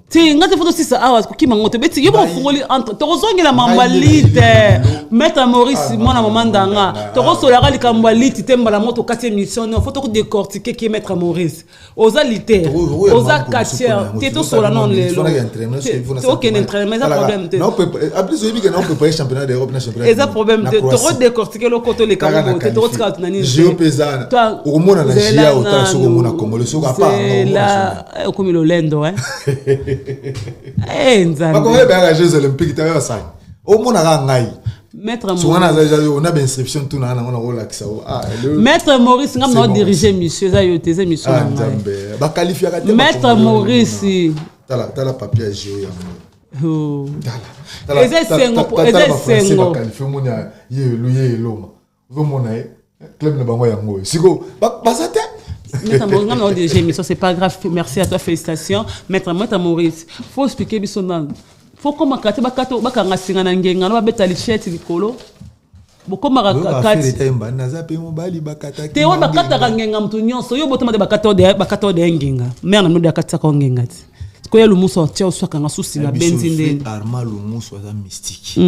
Speaker 2: Si ngate photo si ça awa ki mangote beti yo fongoli entre to zongi mambalite mettre Maurice mona maman danga to solara likambalite temba la moto kati émission no photo ko décortiquer qui mettre Maurice oza lité oza katière teto sola non le OK n'entraînement mais ça problème
Speaker 1: non en plus je dis que non peut pas championnat d'Europe na championnat
Speaker 2: et ça problème to décortiquer le côté les kambo to ska tunani
Speaker 1: je pesana au mona na jia autant so ko mona Congo le so ka pa
Speaker 2: là comme le lendo hein nzambe
Speaker 1: bakongole ba Jeux olympiques tayo sa au mona ga ngai
Speaker 2: Maître
Speaker 1: Maurice on a bien inscription tout na on a relaxa
Speaker 2: Maître Maurice ngam na diriger monsieur za yo tes émissions
Speaker 1: nzambe ba qualifier ka
Speaker 2: Maître Maurice
Speaker 1: tala papier géo ya
Speaker 2: tala ezengo
Speaker 1: qualifier mona ye loma vous mona club na bango yango siko basate
Speaker 2: Maître Maurice, non, déjà, mais ça c'est pas grave. Merci à toi, félicitations. Maître Maurice, faut expliquer bisou faut comme kati bakato bakanga singa na ngenga no beta lichette likolo bokoma kati te wa bakata ngenga mtu nyonso yo botoma de bakato de ngenga mère na ndo akatsa ko ngenga ti ko ya lumuso tia oswaka nga susi na benzi ndeni
Speaker 1: arma lumuso za mystique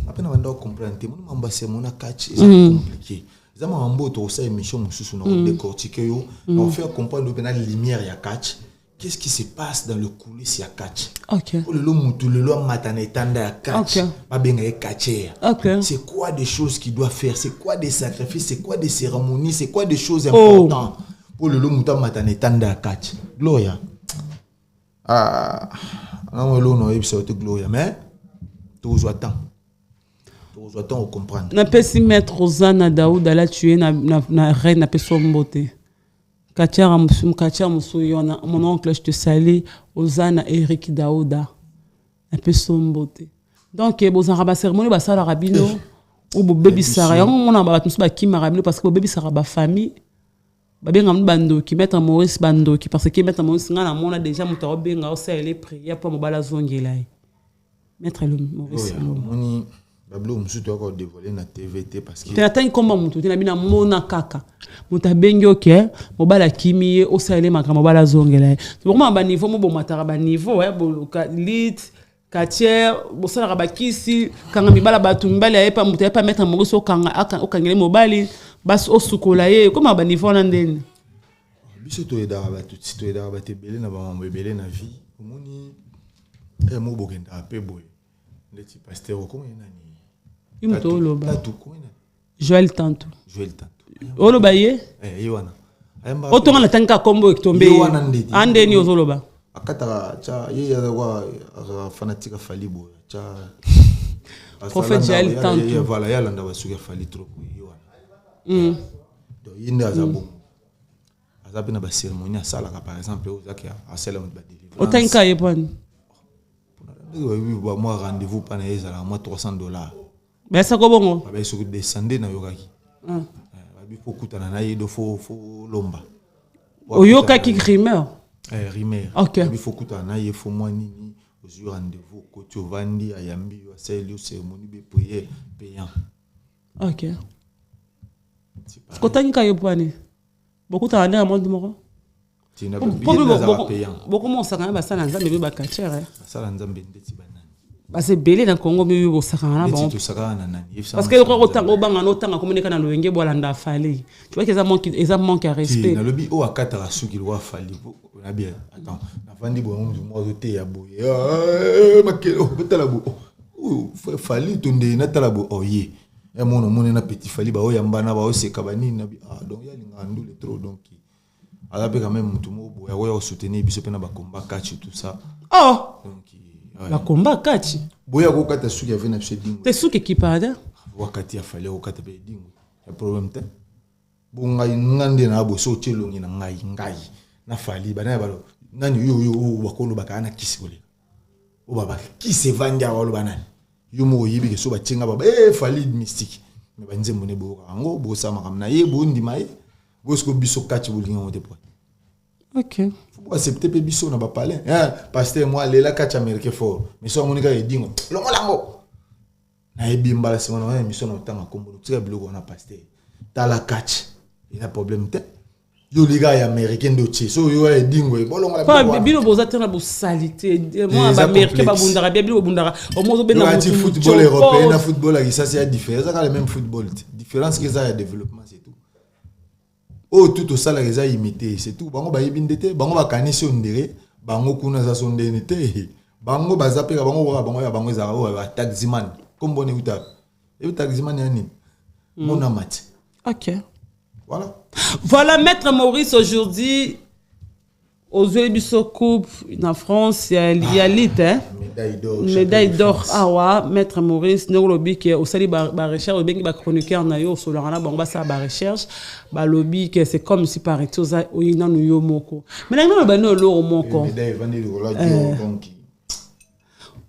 Speaker 1: apena banda comprendre mon mambase mona catch c'est compliqué zama mambo to sa émission mususu na décortiquer yo on fait comprendre bena lumière ya catch. Qu'est-ce qui se passe dans le coulisses ya catch?
Speaker 2: OK.
Speaker 1: Pour le mutu le lo matana etanda ya catch. Ba benga ya catcher. C'est quoi des choses qu'il doit faire? C'est quoi des sacrifices? C'est quoi des cérémonies? C'est quoi des choses importantes pour le lo mutu matana etanda ya catch? Gloria. Non lo no episode gloria mais tous attend. Tous attend on comprendre.
Speaker 2: Na pesi mettre Rosanna Daouda la tuer na reine na peso mbote. Katia Moussouillona, mon oncle, je te salue, Ozana Eric Daouda, un peu somboté. Donc, vous avez une cérémonie, vous avez rabino, ou vous bébé Sarah, on a un qui m'a rabino parce que vous bébé Sarah, ma famille, vous avez un bando qui met un Maurice bando qui parce que mettre un Maurice, on a déjà mon tarot bien, on a les prières pour me balazonger là. Mettre le Maurice.
Speaker 1: Bablo musu to ko dévoiler na TVT parce que
Speaker 2: tu attends comment mutu tu na bina mona kaka muta bengi OK mobala kimi o sale makama mobala zongela to vraiment ba niveau mo bo matara ba niveau bo lit quartier bo sala ba kisi kanga mibala batu mibala yepa mutu yepa mettre moriso kanga okangele mobali bas o sukola ye comment ba niveau na ndeni
Speaker 1: biso to edara ba tout to edara ba te belé na ba mambo belé na vie omoni mo bokenda pe boy le ti pasteur comment nani
Speaker 2: Joël Tantou.
Speaker 1: Joël Tantou.
Speaker 2: Oloba ye?
Speaker 1: Yowana.
Speaker 2: Otonga na tanka kombo ektombe. Ande ni ozoloba.
Speaker 1: Akata cha ye ya wa fanatique falibo cha
Speaker 2: Prophète Joël Tantou.
Speaker 1: Voilà, ya landa basuka fali trop yowana. Donc yinda azabo. Azabi na ba cérémonie sala par exemple ozaki a célébré ba délivrance.
Speaker 2: Otanka ye pon.
Speaker 1: Moi rendez-vous pas na ezala moi $300.
Speaker 2: Mais ça comment
Speaker 1: on va se descendre na yokaki babi kokutana na yedo fo lomba
Speaker 2: oyoka ki rimeur
Speaker 1: rimeur
Speaker 2: OK
Speaker 1: babi kokutana na ye fo moi nini au rendez-vous ko tu vandi ayambi yo celle cérémonie be prière payant
Speaker 2: OK ce que tanga yo pone beaucoup ta na monde moko
Speaker 1: tina be payant
Speaker 2: beaucoup mon sanga ba sana nzambe be ba kachere
Speaker 1: sala nzambe ndeti banani
Speaker 2: parce belé dans Congo mieux au sakana bon parce que autant au banga autant communiquer dans le wenge bolanda fallait tu vois qu'ils ont manque à respect
Speaker 1: na lobi o akata suki lwa fallait na bien attends na vandi bo moi te ya boye makelo betala bo fallait tonde na tala bo oye e mono na petit fallait ba o yamba na ba o seka bani na bi donc ya linga ndule trop donc alabe quand même mutu mo bo ya o soutenir biso pe na ba combat catch tout ça donc
Speaker 2: la combat catch
Speaker 1: boya ko kata suki ya vena psedingo
Speaker 2: te suki ki pada
Speaker 1: wakati ya fale ko kata be dingo ya problem te bonga ngande na bo so chelongi na ngai na fali bana ba nani yo wakolo bakana kisikole o baba kise vanja walo banani yo mo yibi ke so ba chinga baba fali mystique me banze mone bo ngo bo sama kamna ye bo ndima ye bo sko biso catch bolinga o te po
Speaker 2: OK
Speaker 1: faut accepter pe biso na ba parler pasteur moi lela catch américain fort mais so monika edingo longo lango na ebimba la semana na mission na tanga kombo tika biloko na pasteur ta la catch il a problème te yo les gars américains de tché so yo edingo bolongo la
Speaker 2: pas bino boza na bo salité moi ba américain ba bundara bien bilo bundara au moins be na
Speaker 1: football européen na football ça c'est différent ça le même football différence que ça ya développement c'est tout. Oh tout au salaire les a imité c'est tout bango ba yibindete bango ba kanisi ondere bango kuna za sondene bango ba zapeka bango ya bango za ba taximan comme bonne uta et taximan ya nini mon amat.
Speaker 2: OK
Speaker 1: voilà
Speaker 2: maître Maurice aujourd'hui aux yeux du coupe en France il y a lit médaille d'or maître Maurice neurolobi qui au sali ba recherche bien ba chroniqueur na yo sur la bango ba sa ba recherche ba lobby que c'est comme si par etoza oyina no yo moko mais na ba no lo moko
Speaker 1: médaille vandi le donc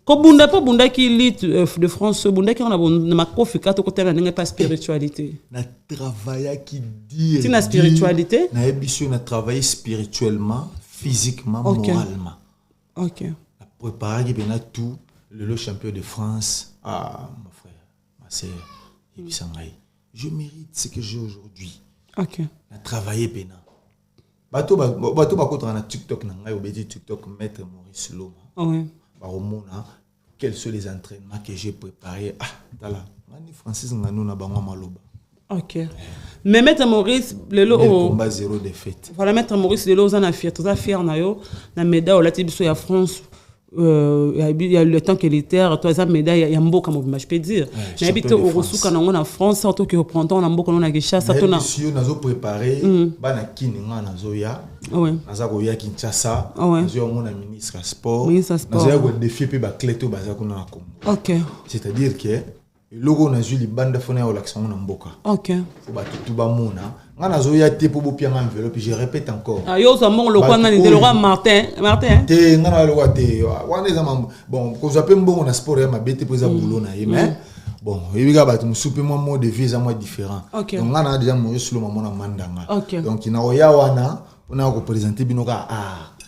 Speaker 2: ko bunda ki lit de France bunda ki on a ma profika to côté na pas spiritualité
Speaker 1: na travailler qui dire
Speaker 2: c'est la spiritualité
Speaker 1: na émission na travailler spirituellement physiquement moralement
Speaker 2: OK
Speaker 1: préparer bien tout le champion de France. Ah, mon frère, ma sœur, je mérite ce que j'ai aujourd'hui.
Speaker 2: Ok.
Speaker 1: Na travailler pena. Bato bakotra na TikTok na ngai obedi TikTok Maître Maurice Loma.
Speaker 2: Oui.
Speaker 1: Baromona quels sont les entraînements que j'ai préparés. Ah, tala. Ngani Francis ngano na bango maloba.
Speaker 2: Ok. Mais Maître Maurice, le
Speaker 1: combat zéro défaite.
Speaker 2: Voilà, Maître Maurice, le lot, on a fier na yo, na médaille, la tibiso ya France. Il y a le temps qu'il était, toi, ça médaille, il y a un beau comme je peux dire. Mais habité au Rossou quand on a France, en tant que représentant, on a un beau quand on a Guicha, ça tourne.
Speaker 1: Monsieur, nous avons préparé, bana kini nga nazoya, nazakoya Kinshasa, nazoya mon ministre sport, nazoya ko défier pe ba cléto ba zakuna na Congo.
Speaker 2: Ok.
Speaker 1: C'est-à-dire que le logo na juli bande fona ya l'action na mboka.
Speaker 2: Ok.
Speaker 1: Faut ba tout ba mona. Nga nazoya te po bopia nga enveloppe, je répète encore.
Speaker 2: Ah yo ça mon le quoi na le roi Martin.
Speaker 1: Te nga na le roi te. Wana za bon, ko zape mbongo na sport ya mabete po za boulot na mais bon, il y a un souper mot de vie différent. Donc on a déjà Maurice Loma mona mandanga. Donc il na wana on a représenté binoka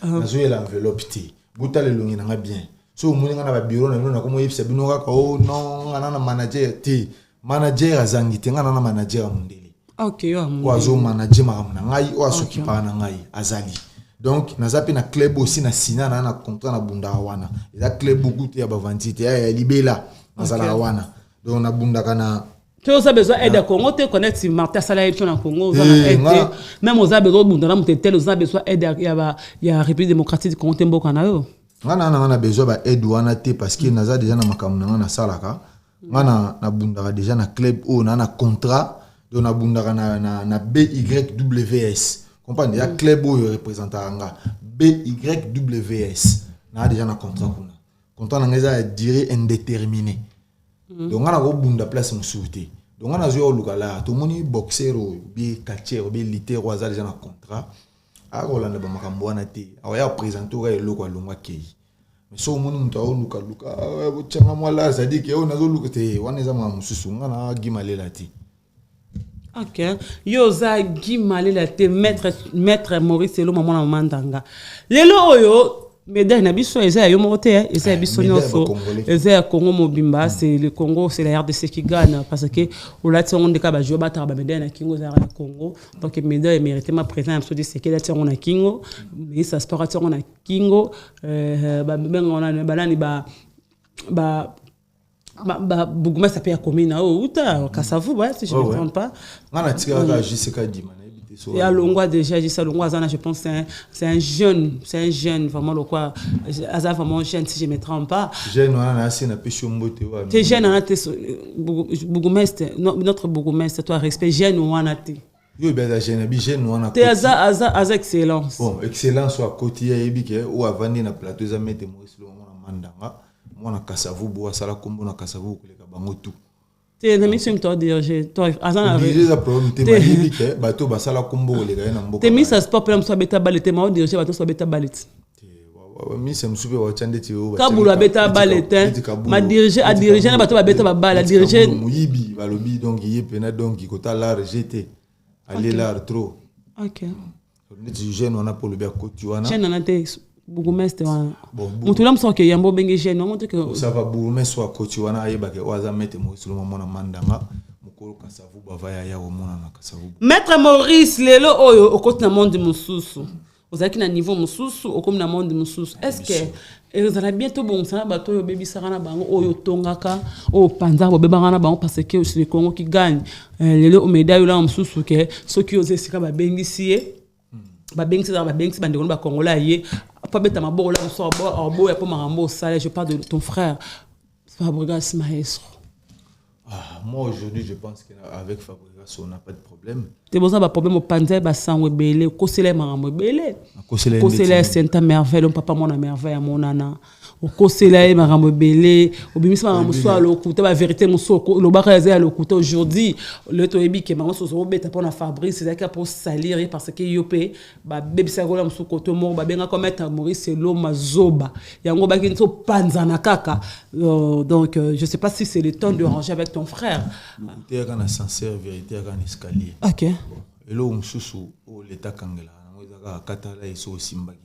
Speaker 1: nazoya l'enveloppe te. Buta le longi na bien. So moni nga na bureau na komo yebisa binoka oh non nga na manager te. Manager azangi te nga na manager mundele. Ok, oazo manager makamuna ngai oaso kipa na ngai azali. Donc nazape na club aussi na sina na contrat na bunda wana. Eza club beaucoup te ya bavantite ya libela nazala wana. Donc na bunda kana
Speaker 2: tu as besoin d'aide à Congo, tu connais si Martin Salahi est en Congo, même aux a besoin de bunda aux a besoin d'aide il y a République démocratique du Congo Tembo Kanayo.
Speaker 1: On a besoin d'aide wana te parce que naza déjà na makamuna na salaka. Na bunda déjà na club o na contrat. Donc na bundaka na BYWS. Comprenez, il y a club où représentant BYWS. Na déjà na contrat kuna. Contrat na durée indéterminée. Donc on a go bunda place moussouté. Donc on a joué au lukala, tout moni boxer ou bi catcher ou bi liter ou déjà na contrat. A Rolanda ba makambo na te. Aya présenter au loko longwa kei. Mais so moni muta o luka o tchanga mwala ça dit que on a zo lukate wana za moussou ngana gimalela te.
Speaker 2: Ok. Yoza Guimale la te maître Maurice Loma mona mandanga. Lelo oyo médaille na biso eza yo moté eza biso nyoso eza Congo mobimba c'est le Congo c'est la RDC qui gagne parce que au là on de ka ba jouer battre ba médaille na Kingo za na Congo donc médaille mérité ma présence sur c'est que là on a Kingo mais ça sport on a Kingo ba on a balani ba Bougouma ça peut commune ou ta Kassavu si je ne me trompe pas. Et à Longwa déjà j'ai ça Longwa je pense c'est un jeune vraiment le quoi Aza vraiment jeune si je ne me trompe pas.
Speaker 1: Jeune on a assez na pêche mbote wa.
Speaker 2: T'es jeune on a Bougoumestre notre Bougoumestre toi respect jeune on a té.
Speaker 1: Yo ben jeune on a.
Speaker 2: T'es Aza excellence.
Speaker 1: Bon excellence à côté yebike ou avandi na plateau za mettre Maurice Loma mandanga. Moi na Kassavu bo sala kombo na Kassavu koleka bango tout.
Speaker 2: Te na mission to DRG to azana avec.
Speaker 1: Déjà problème te malibike bato ba sala kombo koleka na mboka.
Speaker 2: Te misa sport plan so beta balete ma DRG bato so beta balete.
Speaker 1: Mi se msupe wa chande ti o.
Speaker 2: Kabulu beta balete. Ma diriger a diriger na bato ba beta ba bala diriger.
Speaker 1: Muyibi balobi donc yepena donc kota l'art jeté. Aller l'art trop.
Speaker 2: OK.
Speaker 1: On est jeune on a pour le bien kotuana.
Speaker 2: Jeune na te Bourgmestre mutulam soke yambo bengi jeune monte que
Speaker 1: ça va bourgmestre wa coach wana ayeba ke waza mettre Maurice Loma mona mandanga mukolo Kassavu bavaya ya omona na Kassavu
Speaker 2: Maître Maurice lelo oyo okoti na monde mususu ozaki na niveau mususu okomi na monde mususu est-ce que ezala bientôt bon ça bato yo bebi sarana bango oyo tongaka o panza bo bebanga na bango parce que c'est le Congo qui gagne lelo médaille là mususu ke soki ozesika ba bengisie ba bengisi bandeko ba Congolais yé pas bête ma bola so bo ya po marambo sale je parle de ton frère Fabregas Maestro.
Speaker 1: Moi aujourd'hui je pense qu'avec Fabregas on n'a pas de problème.
Speaker 2: T'es besoin ba problème au panza ba sangwe belé kosele marambo belé kosele Sainte Merveille papa mon merveille à mon nana okosela marambo belé obimisa marambo so alokuta ba vérité muso lo ba kaza alokuta aujourd'hui le toyebi ke maman so beta pona Fabrice c'est pour salir parce que yopé ba bebisa gola muso koto mo ba benga comme Maître Maurice Loma zoba yango ba kinso panza na kaka donc je sais pas si c'est le temps de ranger avec ton frère.
Speaker 1: Écoutez quand ascenseur vérité quand escalier.
Speaker 2: OK.
Speaker 1: Et là mususu o l'état kangela ngo ezaka katala iso simbaki.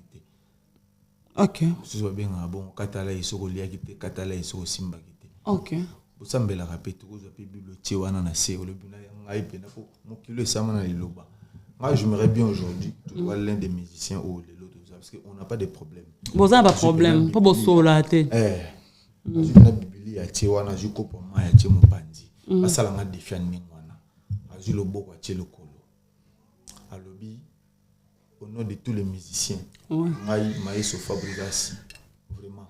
Speaker 2: OK.
Speaker 1: Ce soit bien bon katala isoko liaki te katala isoko simba kite.
Speaker 2: OK.
Speaker 1: Bosambela rapete ko zapi bibliothèque wana na se le bina ngai pe na ko mokilo sama na liloba. Moi j'aimerais bien aujourd'hui tu vois l'un des musiciens ou l'autre parce que on n'a pas de problème.
Speaker 2: Bon ça pas problème, pas bosola te.
Speaker 1: Na biblia ya tie wana juko po ma ya tie mopandi. Basala nga défi ni wana. Azu le boko ya tie lokolo. Alobi au nom de tous les musiciens. Ngai Maïso Fabregas vraiment.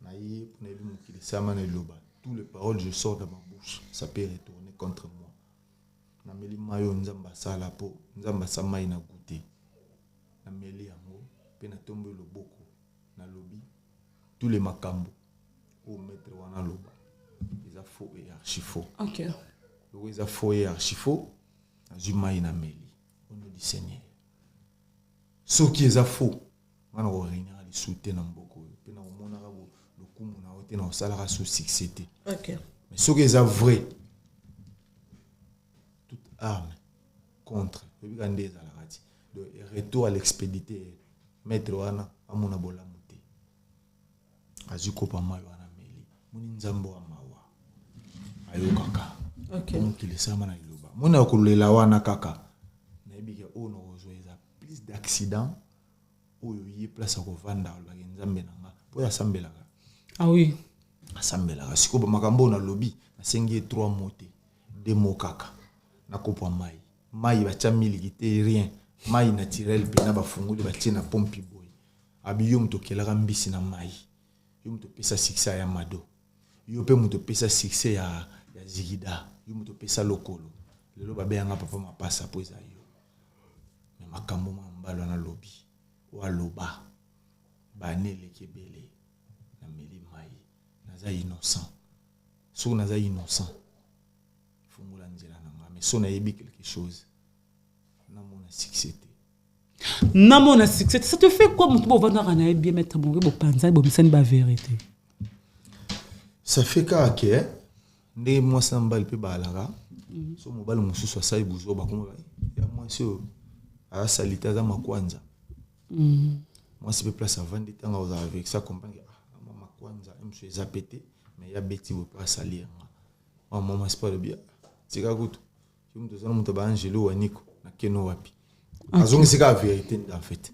Speaker 1: Naïe na bi mokili sama na liloba. Toutes les paroles je sors de ma bouche, ça peut retourner contre moi. Na meli mayo nzamba sala po, nzamba sama ina goûter. Na meli yango, pe na tombe loboko, na lobi, tous les makambo, au maître wana loba. Ils a faux et archi faux.
Speaker 2: OK.
Speaker 1: Ils a faux et archi faux, na zuma ina meli. Au nom du Seigneur. Ce qui est faux, on va réunir les soutiens dans beaucoup. Pe na omona rabo le kumu na ote na osala sous succès.
Speaker 2: OK.
Speaker 1: Mais ce qui est vrai, toute arme contre, le retour à l'expédité, maître wana amuna bola muté. Azuko pa mayo wana meli. Muni nzambo wa mawa. Ayo kaka.
Speaker 2: OK.
Speaker 1: Donc il est ça mana iloba. Muna kulela wana kaka. Na ebike o no ozoeza plus d'accidents oyo yi place ko vanda ba nzambe nanga. Po ya sambelaka.
Speaker 2: Ah oui.
Speaker 1: Asambela siko ba makambo na lobby na sengi 3 mots 2 mots kaka na kopwa mai ba tia milikite rien mai naturel pe na ba funguli ba tia na pompi boy abiyo mto kelaka mbisi na mai yo mto pesa succès ya mado yo pe mto pesa succès ya zigida yo mto pesa lokolo lelo ba be nga papa mapasa po eza yo me makambo mbalo na lobby wa loba ba nele kebele na meli mai naza innocent. Si on est innocent, il faut nous l'enlever. Mais si on a ébi quelque chose, on a succès.
Speaker 2: Non, on succès. Ça te fait quoi, mon beau vendeur, on a bien mettre mon beau panza, bon, c'est une vérité.
Speaker 1: Ça fait qu'à ne moi ça me balle peu balara. So mo balle musu so sai buzo ba kuma ya moi so a salita za makwanza. Moi c'est place à vendre temps avec ça comprendre makwanza monsieur zapété. Mais il y a bêti ou pas salir. Maman c'est pas le bien. C'est quoi tout? Je me disais mon Angelo ou Nico na keno wapi. Azong c'est la vérité en fait.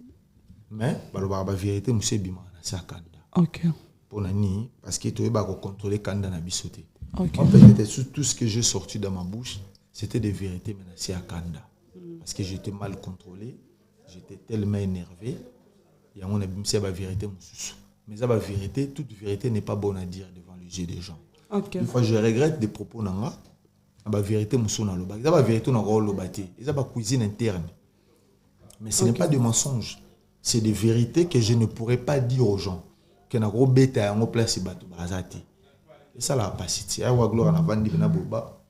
Speaker 1: Mais la vérité monsieur bima na sakanda.
Speaker 2: OK.
Speaker 1: Pour nani parce que tu vas contrôler kanda na bisoté.
Speaker 2: OK.
Speaker 1: En fait tout ce que j'ai sorti dans ma bouche, c'était des vérités mais c'est à kanda. Parce que j'étais mal contrôlé, j'étais tellement énervé. Il y a mon abimse la vérité monsieur. Mais la vérité, toute vérité n'est pas bonne à dire devant les yeux des gens.
Speaker 2: Okay.
Speaker 1: Une fois, je regrette des propos nanga. La vérité, la vérité, c'est la cuisine interne. Mais ce n'est pas des mensonges. C'est des vérités que je ne pourrais pas dire aux gens. Que na gros bêta en place bateau bazati. Et ça la capacité. Awa gloire na vandi na boba.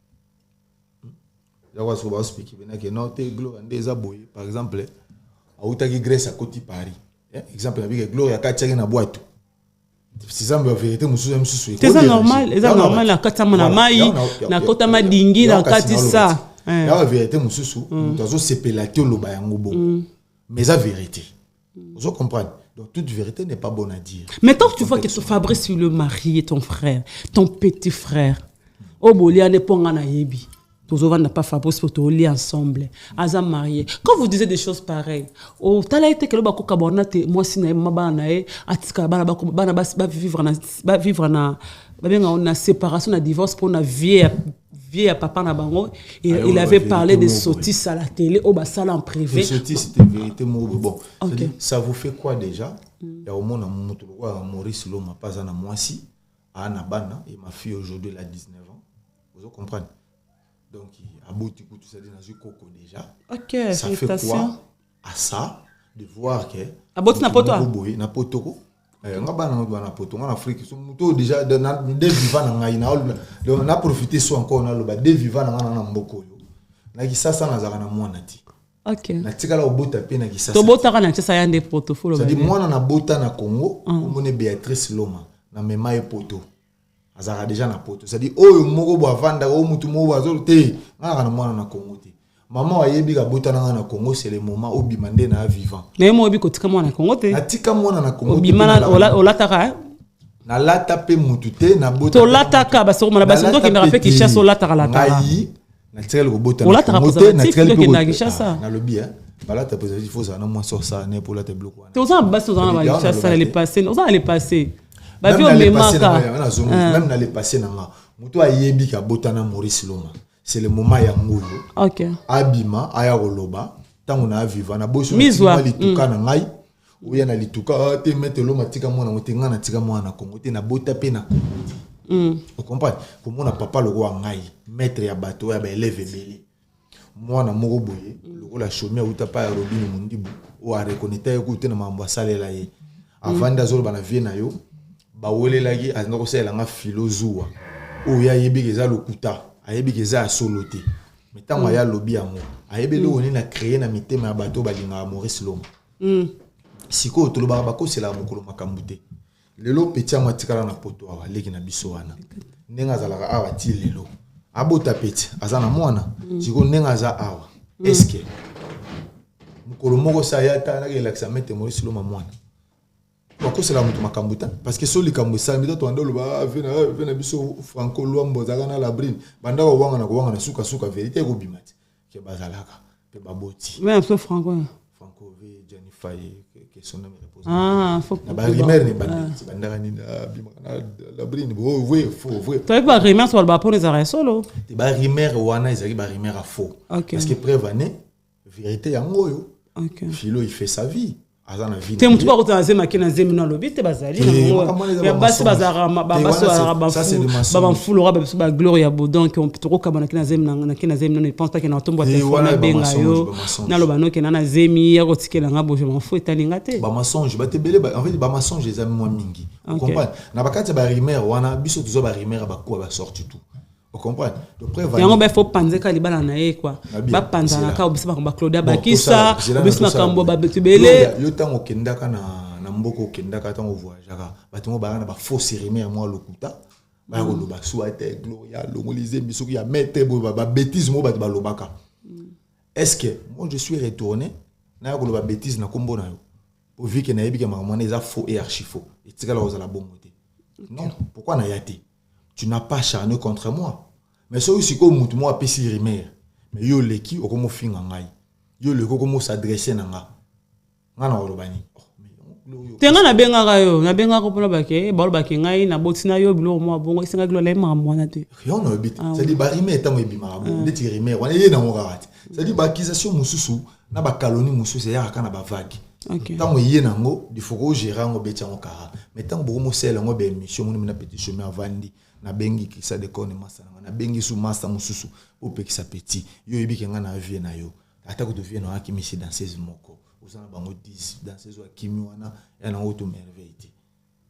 Speaker 1: Yawa so ba speak bena que non te gloire ndeza boy. Par exemple, a utaki Grèce à côté Paris. Exemple avec gloire ya katia na boîte. C'est ça la vérité mususu.
Speaker 2: C'est ça normal, c'est normal la katia na mai na kota madingi na kati ça.
Speaker 1: La vérité mususu, tozo sepelaté lo ba yango bon. Mais la vérité. Vous comprenez? Donc toute vérité n'est pas bonne à dire.
Speaker 2: Maintenant que tu vois que Fabrice le mari est ton frère, ton petit frère. Oh bolia ne ponga na yebi. Tous n'a pas Fabrice pour te lier ensemble. Azam marié. Quand vous disiez des choses pareilles, oh t'as été que le bako kabona te moi si na mabana atika bana bako bana ba vivre na séparation na divorce pour na vieux papa na bango et il avait parlé de sottises à la télé au basala en privé.
Speaker 1: Sottises c'était vérité bon. Okay. Ça vous fait quoi déjà? Il y a au moins un Maurice Loma pas à Moissy à Anabana et ma fille aujourd'hui elle a 19 ans. Vous comprenez? Donc à bout tout ça dans coco déjà.
Speaker 2: OK,
Speaker 1: ça fait quoi à ça de voir que
Speaker 2: aboti na poto
Speaker 1: na poto nga bana na poto en Afrique so muto déjà de vivant na ngai na profiter so encore na loba de vivant na mboko yo na kisasa na zaka na mwana ti.
Speaker 2: OK.
Speaker 1: Na tikala obota pe na kisasa.
Speaker 2: To bota kana tsa yande poto folo ba.
Speaker 1: C'est dit mwana na bota na Congo omone Béatrice Loma na mema e poto. Azara déjà na poto. C'est dit oyo moko bo avanda o mutu mo bazo te na kana mwana na Congo te. maman ayebi ka botana na Congo c'est le moment où bimande na vivant
Speaker 2: mais moi obi kotika mwana na Congo te
Speaker 1: natika mwana na Congo
Speaker 2: bimana olataka
Speaker 1: na lata pe mutute na bota
Speaker 2: to lataka ba soko na ba soko kinga pe Kinshasa olataka lataka
Speaker 1: na tirel ko bota
Speaker 2: na Congo na tirel ko Kinshasa
Speaker 1: na lobby balata positif faut ça na moi sort ça ne pour la te bloquer
Speaker 2: te oza ba soko na ba Kinshasa les passer oza les passer ba bi o memaka
Speaker 1: même na les passer na nga muto ayebi ka bota na Maurice Loma c'est le moment ya ngulu
Speaker 2: OK
Speaker 1: abima aya koloba tango na vivant na boso
Speaker 2: mali
Speaker 1: tuka na ngai oya na lituka te mettre Loma tika mwana ngotenga na tika mwana na Congo te na bota pe na vous comprenez comment na papa le roi ngai maître ya bateau ya ba élève belé mwana moko boye le la chaumière uta pa ya robine mundibu o a reconnaître ko te na mambo salela ye avant d'azol bana vie na yo ba welelaki azanga ko sela nga philosophe o ya yebi keza lokuta ayebi keza soloté mais tant ya lobby yango ayebi lo oni na créer na mitema ya bateau balinga Maurice Loma siko to lo ba ko sela mokolo makambute lelo petit amatikala na poto awa leki na biso wana nenga zalaka awa ti lelo abota petit azana mwana siko nenga za awa est-ce que mokolo moko sa ya ta na relaxa mete Maurice Loma mwana ko sela mutu makambuta parce que soli kambusa mito to andolo ba vena biso Franco Luambo zaka na labrine banda ko wanga na suka vérité ko bimati ke bazalaka pe baboti
Speaker 2: mais un peu Franco
Speaker 1: ve Jennifer que son nom repose
Speaker 2: faut
Speaker 1: na ba rimer ni banda ni bimana labrine bo vrai faux
Speaker 2: toi pas rimer sur le bas pour les arrêts solo
Speaker 1: te ba rimer wana ezaki ba rimer a faux parce que prévane vérité yango yo Philo il fait sa vie azana vie
Speaker 2: te mutu ba kotanze makina zemi na lobi te bazali na ya basi bazara babaso ba mfulora ba gloria bodon qui on peut trop kabana kina zemi na kina zemi ne pense pas que na tombo téléphone na benga yo na lobano ke na zemi ya kotikela nga bo je m'en fous etalinga te
Speaker 1: ba mensonge ba te belé en fait ba mensonge les amis moi mingi vous comprenez na bakati ba rimer wana biso tuzo ba rimer ba ko ba sorti tout vous comprenez le preuve
Speaker 2: yango ba faut panzeka libala na ye quoi ba panzana ka obisa ba Claudia Bakisa obisa kambo ba betubele
Speaker 1: yo tango kendaka na mboko kendaka tango voyageaka batongo ba na ba fausse rimer moi lokuta ba ko lo ba souhaiter gloria longoliser biso ki ya mettre ba bêtise mo ba lobaka est-ce que moi je suis retourné na ko lo ba bêtise na kombo na yo pour vu que na yebi que maman eza faux et archi faux et tika la ozala bongoté non pourquoi na yati tu n'as pas charné contre moi mais so aussi ko mutu mo apesi rimer mais yo leki okomo finga ngai yo leko komo s'adresser na nga ngana olobani
Speaker 2: tenga na benga ko pona bake ba bake ngai na botina yo bilo mo bongo isinga kilo le mwana te
Speaker 1: yo no bit c'est dit ba rimer tango ebima bon ndeti rimer wana ye na ngorati c'est dit ba accusation mususu na ba calomnie mususu ya kana ba vague tango ye nango il faut ko gérer ngo betia ngo kara mais tango bo mo sela ngo be mission mo na petit chemin avandi na bengi ki sa de kone masa na bengi su masa mususu o pe ki sa petit yo ebiki nga na vie na yo ata ko devient na ki misi danseuse moko osana bango 10 danseuse wa kimi wana ya na auto merveille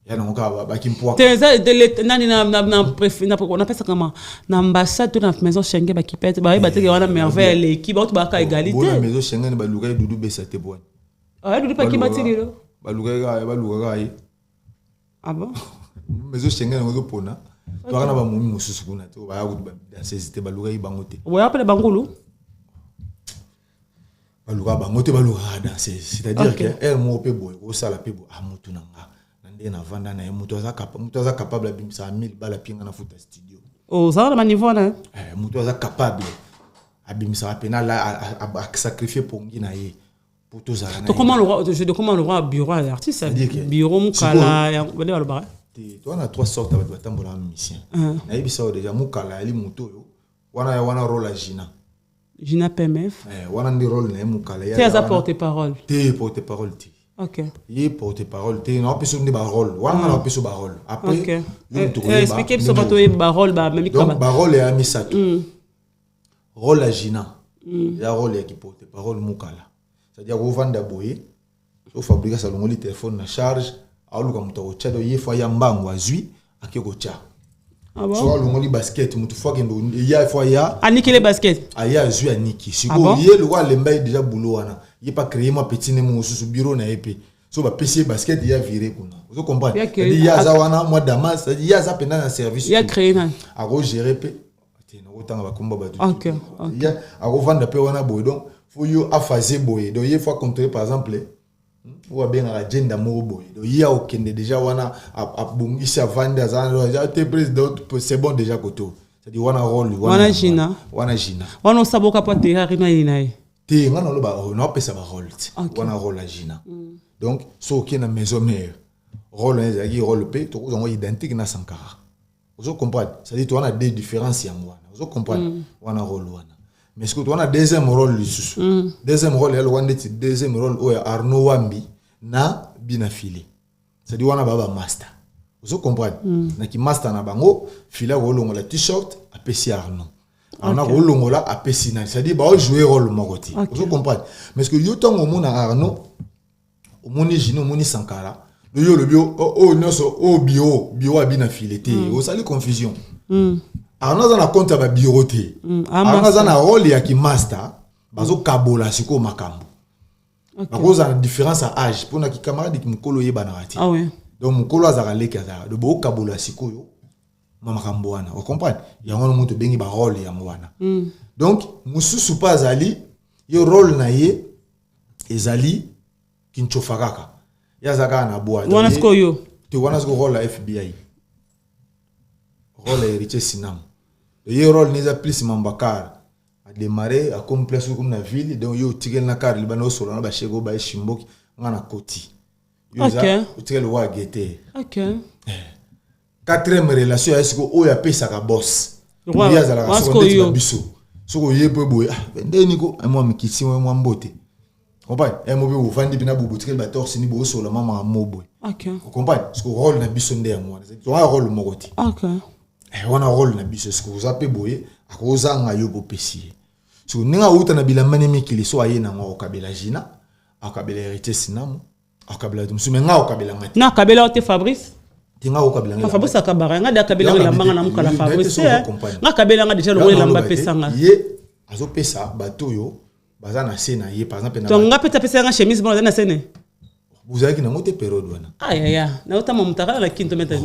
Speaker 1: ya na ngoka ba kimpoa
Speaker 2: teza de nani na pesa kama na ambassade na maison Schengen ba kipete ba teke wana merveille l'équipe ba to ba ka égalité
Speaker 1: bona maison Schengen ba luka dudu besa te bon
Speaker 2: dudu pa kibati lilo
Speaker 1: ba luka
Speaker 2: ah bon
Speaker 1: maison Schengen ngo pona to kana ba mumi mususu kuna to ba ya ko danseuse te ba luka bango te
Speaker 2: ouais après bangulu
Speaker 1: baluka bangote baluka danser c'est-à-dire que elle mo pe boy ko sala pe bo amutu nanga nande na vanda na mutu aza capable abimisa 1000 bala pinga na futa studio
Speaker 2: ça na niveau na
Speaker 1: mutu aza capable abimisa pena la a sacrifier pour ngina ye pour tout ça
Speaker 2: to comment le roi bureau artiste bureau mukala ya bale balobara
Speaker 1: toi na trois sortes de batambola musicien na yebisa déjà mukala ali mutu yo wana rôle à
Speaker 2: Gina PMF.
Speaker 1: Wana ndi rôle na mukala ya.
Speaker 2: Tu as porte-parole.
Speaker 1: Tu porte-parole ti.
Speaker 2: OK.
Speaker 1: Yi porte-parole ti na peso ndi ba rôle. Wana na peso ba rôle. Après.
Speaker 2: Expliquer peso ba to ba rôle ba même
Speaker 1: comme ba rôle ya misato. Rôle à Gina. Ya rôle qui porte-parole mukala. C'est-à-dire ko vanda boye. So fabrica salongo li téléphone na charge. Aluka mutako chado yi fa ya mbangu azui akiko cha.
Speaker 2: Ah bon?
Speaker 1: Soit le basket, mutu fois qu'il y a fois ya.
Speaker 2: Aniki les baskets.
Speaker 1: Aya azui aniki. Si go yé le roi lemba déjà boulot wana. Il pas créé ma petit nemo sous bureau na épée. So ba PC basket il y a viré kuna. Vous comprenez? Il y a za wana moi damas, il y a za pendant un service.
Speaker 2: Il y a créé na.
Speaker 1: A go gérer pe. nakotanga bakomba batu
Speaker 2: OK
Speaker 1: ya akovanda pe wana boy donc faut yo afaser boy donc il faut contrôler par exemple ou bien la agenda moko boy donc il y a okende déjà wana abongisi avanda za te président c'est bon déjà koto c'est-à-dire wana rôle
Speaker 2: wana jina wana osaboka pa terrain na inaye
Speaker 1: te ngana lo ba on pesa ba rôle wana rôle la jina donc so qui na maison mère rôle ezaki rôle pe to ko identique na Sankara vous comprenez c'est-à-dire tu as des différences ya mwana vous comprenez wana rôle wana mais ce que tu as deuxième rôle deuxième rôle elle wana deuxième rôle o Arnaud Wambi na binafile c'est-à-dire wana baba master vous comprenez na ki master na bango fila rolongo la t-shirt apesi Arnaud ana rolongo la apesi na c'est-à-dire ba jouer rôle mokoti vous comprenez mais ce que yo tango mona Arnaud o moni jino moni Sankara le bio bio abina filete o sali confusion Arnaud za na compte ba biroté Arnaud za na rôle ya ki master bazo kabola siko makambo parce que la différence à âge pour na ki camarade ki mukolo yeba na rati donc mukolo azaka leki azaka de bo kabola siko yo makambo wana vous comprenez ya ngona mutu bengi ba rôle ya mwana donc mususu pa azali yo rôle na ye ezali kinchofakaka yazaka na boa
Speaker 2: wana sko yo
Speaker 1: te wana sko rôle la FBI rôle héritier Sinam le rôle neza plus Mambakar a démarré à complexe comme na ville donc yo tigel na car libano solo na ba shego ba shimboki ngana koti yo za tigel wa gete
Speaker 2: OK
Speaker 1: quatrième relation est-ce que o ya pesa ka boss ya za la so yo biso so ko yebo boy ndeni ko moi mikisi moi mbote comprenez et mo be vandi bina bubu tigel ba torsi ni bo solo mama mobo
Speaker 2: OK
Speaker 1: vous comprenez parce que rôle na biso ndé moi c'est un rôle mokoti
Speaker 2: OK
Speaker 1: on a rôle na biso ce que vous appelez boye akoza nga yo bopesi so ninga uta na bilamane mikili so aye na ngo kabela jina akabela héritier Sinamu akabela tumsu menga okabela ngati
Speaker 2: na kabela ote Fabrice
Speaker 1: tinga okabela ngati
Speaker 2: Fabrice akabara nga da kabela lambanga na mukala Fabrice nga kabela nga déjà le lamba pesanga
Speaker 1: ye azo pesa bato yo baza na sena ye par exemple na
Speaker 2: to nga peta pesa nga chemise bon na sene
Speaker 1: vous avez qui na moté période wana
Speaker 2: aya na otama mutaka la kinto mettre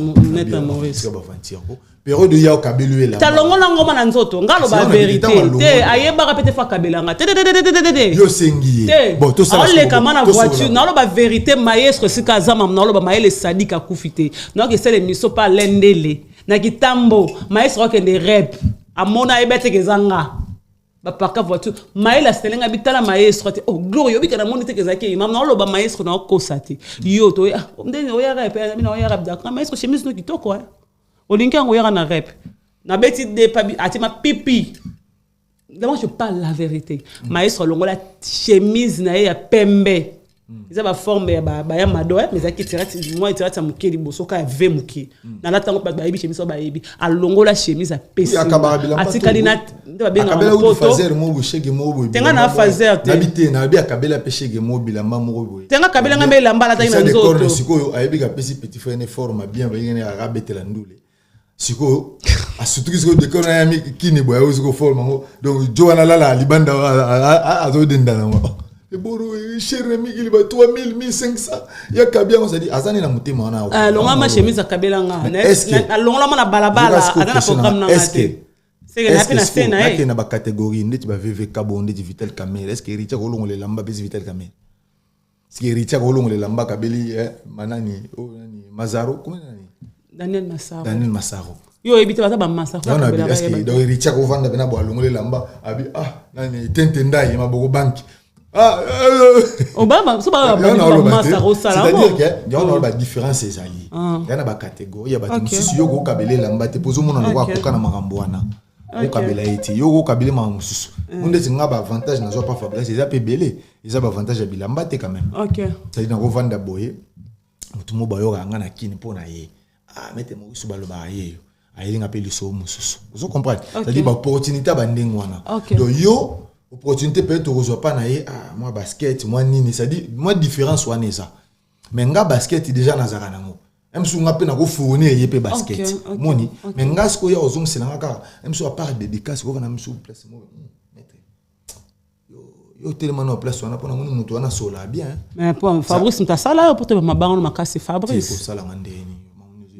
Speaker 2: Maurice
Speaker 1: c'est pas fantir ko période ya okabelu la
Speaker 2: talongola ngoma na nzoto ngalo ba vérité te ayeba ka pete fa kabela nga te
Speaker 1: yo sengi
Speaker 2: bon to ça le kama na voiture na lo ba vérité maestro sika zama na lo ba maele sadika kufite donc c'est les miso pas lendele na kitambo maestro ke de rap amona ebete kezanga ba parka voiture maela stelenga bitala maestro te oh glorio bikana monite kezaki imam na lo ba maestro na okosate yo to ndeni oya rap na oya rap da maestro chemise no kitoko olinka ngoyaka na rep na beti de pabi atima pipi d'abord je parle la vérité maestro longola chemise na ya pembe ils ba forme ba ya madoya mais aki tirati moi tirati mukeli bosoka ve muki na la tango ba yebi chemise ba yebi a longola chemise a pesi atikali na ba benga photo
Speaker 1: fazer mo bushege mo bo
Speaker 2: tenga na fazer te
Speaker 1: habité na bi akabela peshege mo bilamba mo bo
Speaker 2: tenga kabela ngambe lamba la taina nzoto
Speaker 1: siko ayebi ka pesi petit frère ne forme bien ba yene arabetela ndule siko surtout que de quand on a mis kini boya uziko forme ngo donc joana la libanda azo denda na et boro cher mi il va 3000 1500 ya kabia on s'est dit azani na mutema wana
Speaker 2: longa ma chemise akabela nga na longa ma na balabala azana programme na ngate c'est que na pena scène
Speaker 1: na ba catégorie ndeti ba VV Kabo ndeti Vitel Kamel est-ce que Richard Olongo le lamba bezi Vitel Kamel est-ce que Richard Olongo le lamba kabeli manani o nani Mazaro comment nani
Speaker 2: Daniel
Speaker 1: Massaro
Speaker 2: yo ebite bata ba Massaro
Speaker 1: kabela est-ce que donc Richard ovanda bena bo alongo le lamba abi nani tentenda ye maboko banki
Speaker 2: Obama so ba Massaro sala
Speaker 1: c'est-à-dire que y a une différence c'est ali y a ba catégorie ya ba mususu yo ko kabela lamba te pozo mona na ko kana makambo wana ko kabela eti yo ko kabela ma mususu munde tinga ba avantage na zo pas Fabrice ils a pe belé ils a ba avantage ya bilamba te quand même
Speaker 2: OK
Speaker 1: c'est-à-dire na ko vanda boye mutu mo ba yo nga na kini pona ye mette mo su baloba ye ayelinga pe liso mususu vous comprenez c'est-à-dire ba opportunité ba ndengwana donc yo opportunité peut-être reçoit pas na ye moi basket moi nini c'est-à-dire moi différence wana ça mais nga basket déjà nazaka nango même si nga pe na ko fournir ye pe basket moni mais nga sko ya ozong selanga ka même si à part dédicace ko na msu place mo mettre yo tellement na place wana pona moni mutu wana sola bien
Speaker 2: mais pour Fabrice mta sala pour te mabango makasi Fabrice
Speaker 1: ko sala ngandeni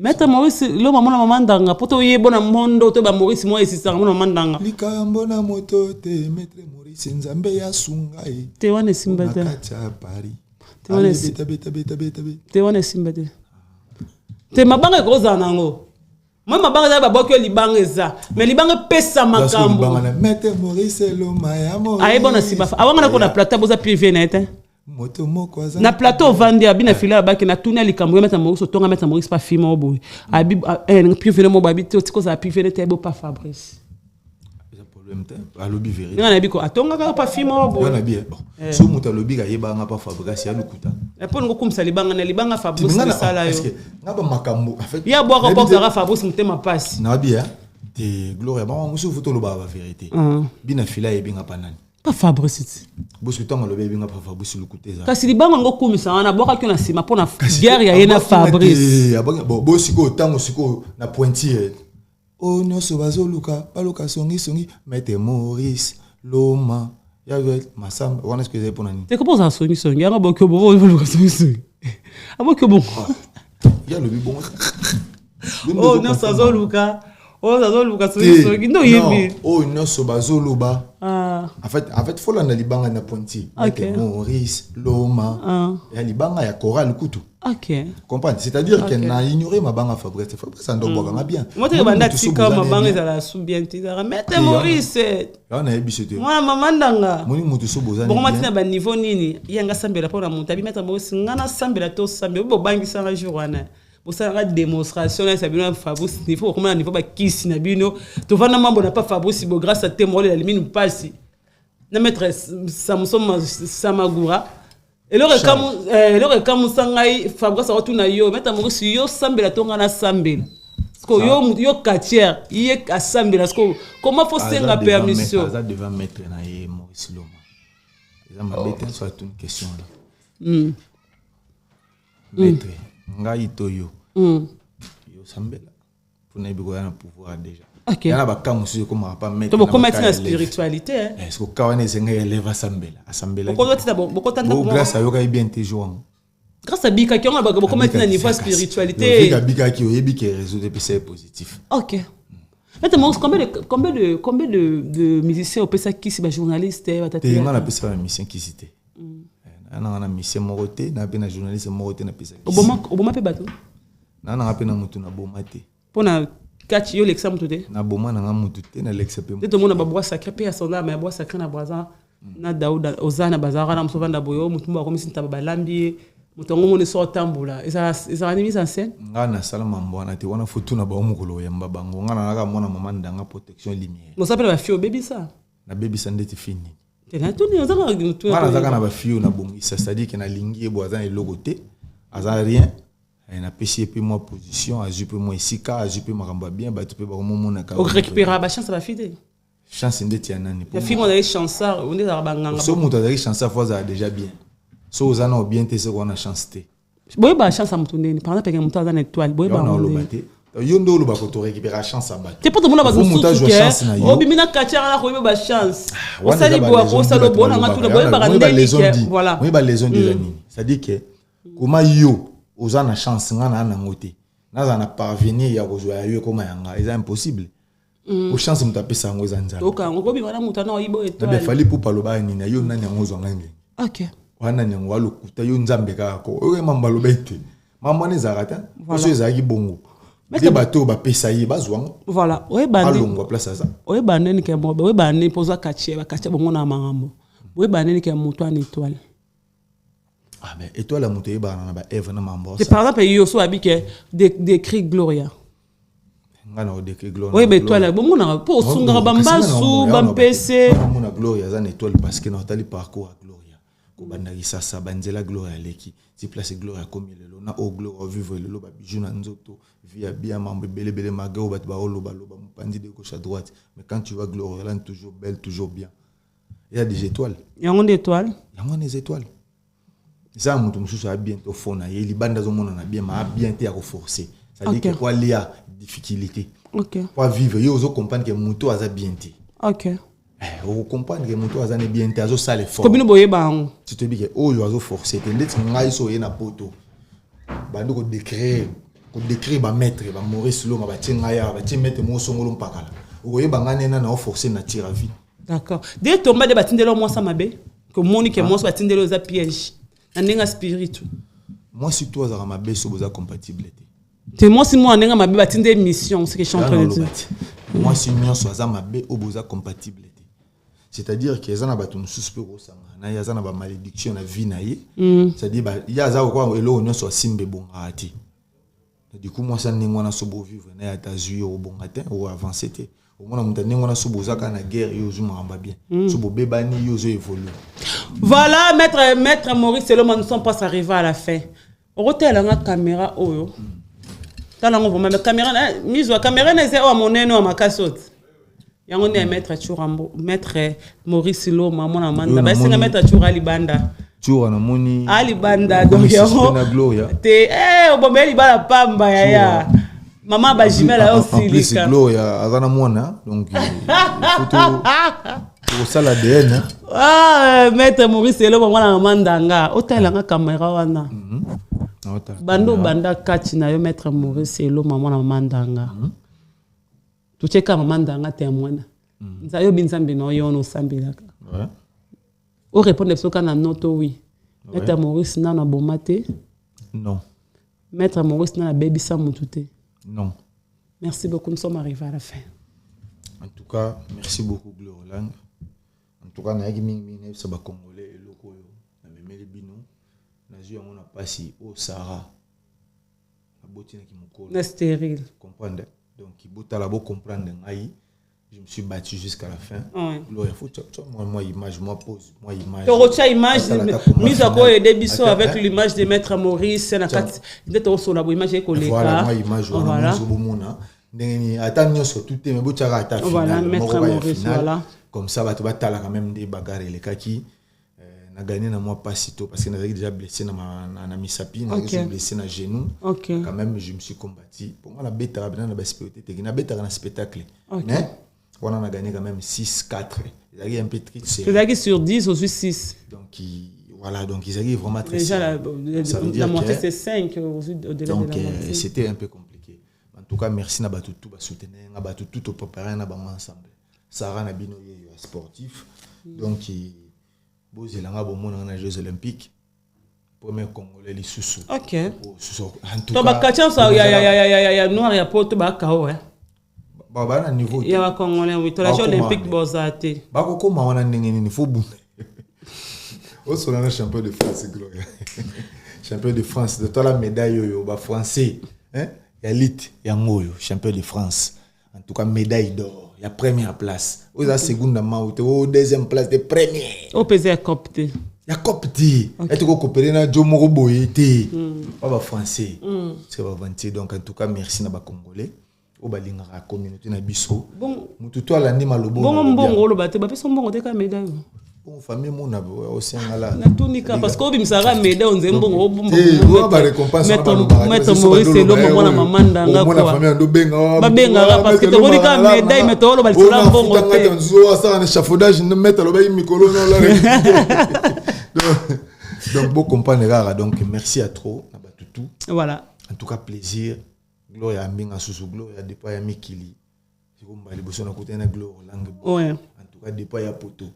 Speaker 2: Maître Maurice, le maman mandanga, poto ye bona mondo to ba Maurice moi ici ça maman mandanga.
Speaker 1: Likambo na moto te Maître Maurice nzambe ya sungai.
Speaker 2: Te wana simbate.
Speaker 1: Nakata Paris.
Speaker 2: Te wana Te wana simbate. Te mabanga koza nango. Moi mabanga za ba bokyo libanga za. Mais libanga pesa makambo.
Speaker 1: Maître Maurice Loma ya mo.
Speaker 2: Aye bona sibafa. Awanga na ko na plateau boza privé na ete.
Speaker 1: Moto moko aza. Na
Speaker 2: plateau vandi abina fila ba ke na tuna likambo Maître Maurice tonga Maître Maurice pas fimo boy. Abi privé mo ba bité otiko za privé ne te bo pas Fabrice.
Speaker 1: Alobi vérité.
Speaker 2: Nga na biko atonga ka pa fimo boy.
Speaker 1: Nga na bien. So muta lobi ga yeba nga pa Fabrice ya lukuta.
Speaker 2: E po ngo kumsa libanga na libanga Fabrice sala yo.
Speaker 1: Est-ce que nga ba makambo en fait.
Speaker 2: Ya bo ko boka Fabrice mutema passe.
Speaker 1: Na bien. Te Gloria ba musu futo lo ba vérité. Bina fila yebi nga panani.
Speaker 2: Pas Fabrice.
Speaker 1: Bosu tonga lo bebi nga pa Fabrice lukuteza.
Speaker 2: Kasi libanga ngo kumisa wana boka kyo na sima pona guerre ya yena Fabrice.
Speaker 1: Bon bosiko tango siko na pointille. Oh non so bazoluka paloka songi Maître Maurice Loma yavel masamba wana ce que j'ai pour nani.
Speaker 2: Te comment ça songi yanga bokyo bo luka songi. Abokyo bon.
Speaker 1: Ya le bon.
Speaker 2: Oh non ça zoluka. Oh ça zoluka songi no yebi.
Speaker 1: Oh non so bazoluba. En fait faut la na libanga na pointi. Maître Maurice Loma. Ya libanga ya chorale kutu.
Speaker 2: OK.
Speaker 1: Comprendre, c'est-à-dire qu'elle n'a ignoré ma banque à Fabrice ça doit boire bien.
Speaker 2: Moi tu banda tika ma banque za la sou bien tira. Maître Maurice.
Speaker 1: Là on a ebisete.
Speaker 2: Moi maman ndanga.
Speaker 1: Moni mutu so bozana.
Speaker 2: Bon matina ba niveau nini? Yanga sambela pour la montagne Maître Maurice ngana sambela to sambela bo bangi sa jour wana. Bo sa la démonstration là ça bino Fabrice niveau comment niveau ba kiss na bino. To vana mambo na pas Fabrice bo grâce à témoin la limite passe. Na maître Samson Samagura. Et le comme sangai Fabrice retourna yo Maître Maurice yo sambela tonga na sambela. Parce que yo quartier yé a sambela parce que comment faut senga permission.
Speaker 1: Ça devant mettre na Maurice Loma. Ça m'a bête sur une question là. Maître ngai toyo. Yo sambela. Pour na biko na pouvoir déjà.
Speaker 2: OK.
Speaker 1: Il y a ba kamusu comme pas mettre.
Speaker 2: Donc comment mettre la spiritualité hein.
Speaker 1: Est-ce que kawane zenga élève sambela. Sambela.
Speaker 2: Beaucoup
Speaker 1: grâce à yo ka bien te jouant.
Speaker 2: Grâce à Bika qui on a beaucoup mettre na niveau spiritualité.
Speaker 1: Bika qui yebi qui résoudre PC positif.
Speaker 2: OK. Maintenant combien de musiciens au PSA qui c'est journaliste
Speaker 1: batati. Te ngana PSA musicien qui cité. Na musicien moroté na pe na journaliste moroté na PSA.
Speaker 2: Oboma pe bato.
Speaker 1: Na pe na mutu na bomate.
Speaker 2: Pona Kati yo l'exemple tout
Speaker 1: na boma na ngamutu te na l'exemple
Speaker 2: tout le monde ba bois sacré pe asonda mais bois sacré na boisa na Daouda Ozana bazara na msovanda boyo mutumba ko misinta ba lambi mutongo mone so tambula isa mise en scène
Speaker 1: ngana salama mbwana te wana futu na ba mukolo ya mbabango ngana naka mona mama ndanga protection lumière
Speaker 2: mo s'appelle ba fio baby ça
Speaker 1: na baby ça ndeti fini
Speaker 2: te na tout ni ozaka tout
Speaker 1: ngana zaka na ba fio na bongisa c'est-à-dire que na lingi e boisa et logoté aza rien. Elle a payé peu moi position, a peu moi ici, a peu ma bien, bah tu peux voir mon na.
Speaker 2: On récupérer la chance à la fille.
Speaker 1: Chance ndeti anani.
Speaker 2: La fille on a chanceur, on est dans banganga.
Speaker 1: So muta dari chanceur fois ça déjà bien. So ozana o bien te ce qu'on a chance te.
Speaker 2: Boy ba chance à mutundeni, par exemple que muta dans étoile, boy ba.
Speaker 1: Yondo lo ba ko to récupérer chance à battre.
Speaker 2: C'est pas tout le monde ba zo. O bimina katia na ko ba chance. O sali bo ko salo bo na ngatu boy ba ndeni. Voilà.
Speaker 1: Oui ba les zones déjà nini. Ça dit que comment yo ozana chance ngana na ngote naza na parvenir ya kozwa yo koma yanga c'est impossible o chance mutapesa ngo zanza
Speaker 2: toka ngo bi wana mutana oyibo étoile
Speaker 1: na fali pour paloba nini yo nani ngozo ngenge
Speaker 2: OK
Speaker 1: wana nyango alokuta yo nzambe kako o mambalo bete mama ne zarata so ezaki bongo mais bato ba pesa yi bazwa
Speaker 2: voilà o ebandi
Speaker 1: alongo place ça
Speaker 2: o ebandi ni ke mo o ebandi poza katie ba katie bongo na mangambo o ebandi ni ke mutu an étoile.
Speaker 1: Ah mais étoile la montée ba na ba Eve na mambo.
Speaker 2: C'est par exemple yo so habike décrit Gloria.
Speaker 1: Ngana décrit Gloria.
Speaker 2: Oui mais étoile bon na po sunga bamba su bampese.
Speaker 1: Mona Gloria za étoile parce que na tali parcours à Gloria. Ko bandaki sasa banzela Gloria leki. Si place Gloria comme lelo na o Gloria vivre lelo ba bijou na nzoto via bien mambo belé magao bat ba loba mpandi de gauche à droite. Mais quand tu vois Gloria là toujours belle toujours bien. Il y a des étoiles.
Speaker 2: Il y a des étoiles.
Speaker 1: Il y a des étoiles. Ça mutu mususu a bientôt fona ye libanda zo mona na bien ma bien te à reforcer ça dit que quoi il y a difficulté
Speaker 2: OK
Speaker 1: pour vivre yo zo comprendre que mutu aza bien te
Speaker 2: OK
Speaker 1: on comprendre que mutu aza ne bien te azo sale fort
Speaker 2: ko bino boye bango
Speaker 1: tu te dis que oh yo azo forcer te ndeti ngai so ye na poto bando ko décréer ko décrire ba maître ba Maurice Loma ba tingaya ba maître mo songolo mpakala oye bangane na forcer na tire à vie.
Speaker 2: D'accord. Dès tomba de batindelo moi ça mabe que monique moi batindelo za piège ndinga spiritu
Speaker 1: moi si toi za mabe so boza compatible
Speaker 2: te moi si moi ndinga mabe batinde mission c'est que je suis en train de dire
Speaker 1: moi si mien so za mabe o boza compatible c'est-à-dire que ezana batu mususu pe kosanga na yazana ba malédiction na vie na ye c'est-à-dire ba yaza ko elo onyo so simbe bonga ati du coup moi ça ningona so bo vivre na ya tazu au bon matin ou avancer te au moins on ningona so boza kana guerre yo zo mamba bien so bo bebani yo zo évoluer.
Speaker 2: Voilà maître Maurice Loma, nous sommes pas arrivés à la fin. Rotel la caméra oyo tala ngo vraiment caméra mise wa caméra na zé o moneno wa makasot yango ne maître Churambo maître Maurice Loma mona manda ba singa maître Chura libanda
Speaker 1: Chura na moni
Speaker 2: ali banda donc yango te obomeli bala pamba ya maman ba jimela aussi lika
Speaker 1: gloria azana mona donc photo pour ça l'ADN
Speaker 2: maître Maurice Loma mona mandanga otala nga caméra wana bando banda kati na yo maître Maurice Loma mona mandanga tucheka mandanga témoin nzayo binzambe no yo no sambilaka o répondre soka na noto oui maître Maurice na bomate
Speaker 1: non
Speaker 2: maître Maurice na baby sa mututé
Speaker 1: non.
Speaker 2: Merci beaucoup, nous sommes arrivés à la fin.
Speaker 1: En tout cas, merci beaucoup Glorolang. En tout cas, na yaki mingi ne saba congolais eloko yo na memeli bino na jeu on a passé au Sahara. La botina qui mukolo.
Speaker 2: Na stérile.
Speaker 1: Comprendre. Donc il bota la bo comprendre ngai. Je me suis battu jusqu'à la fin. Gloria faut moi image moi pose moi image.
Speaker 2: Torocha image mise à quoi des biseaux avec l'image de maître Maurice na kati ndete oso la image e koleka.
Speaker 1: Voilà moi image voilà mona ndeni atani so tout mais botaka ata final.
Speaker 2: Voilà maître Maurice voilà.
Speaker 1: Comme ça tu vas tala quand même des bagarres les kaki na gagné na moi pas si tôt parce que j'avais déjà blessé na misapi na blessé na genou. Quand même je me suis combattu. Pour moi la bête a bien na spectacle na bête na spectacle. Mais on a gagné quand même 6-4. Ils arrivent un peu triste.
Speaker 2: C'est-à-dire sur 10, aujourd'hui 6.
Speaker 1: Donc, voilà, donc ils arrivent vraiment très
Speaker 2: déjà, la montée c'est 5 au-delà de la montée.
Speaker 1: C'était un peu compliqué. En tout cas, merci à tout soutenir, à tout préparer ensemble. Sarah Nabino est sportif. Donc, il a un Jeux Olympiques. Premier Congolais, les sous.
Speaker 2: Ok.
Speaker 1: En tout cas,
Speaker 2: il y a noir, il y a pote,
Speaker 1: baba niveau
Speaker 2: il y a Congolais oui to la Jeux Olympiques bozate
Speaker 1: bako koma wana ndenge ni faut bunda au solana champion de France Gloria champion de France de toi la médaille yo ba français hein ya lit ya ngoyo champion de France en tout cas médaille d'or ya première place aux la seconde maute au deuxième place de premier
Speaker 2: au PZ copté
Speaker 1: ya copté et tu coopérer na Jomo Boyete ba français c'est pas vanté donc en tout cas merci na ba congolais au balinga la communauté na biso bon mutu to ala ndima lobo
Speaker 2: bon lo bate ba peso mbongo te ka médaille
Speaker 1: bon famille mon na aussi ngala
Speaker 2: na tunika parce que obi msara médaille onze mbongo obumba
Speaker 1: ba récompense
Speaker 2: mettre Maurice Loma mona mamanda nga
Speaker 1: kwa mona famille ndo benga
Speaker 2: ba benga parce que te bonika médaille mais to lo ba tula mbongo te
Speaker 1: nzo asa na échafaudage ne mettre lo ba mikolo na la donc beau comprendre rara donc merci à trop na ba tutu
Speaker 2: voilà
Speaker 1: en tout cas plaisir Gloria ambinga susu Gloria depuis ya mikili sikomba liboso na kutana Gloria langue
Speaker 2: ouais
Speaker 1: en tout cas depuis ya poto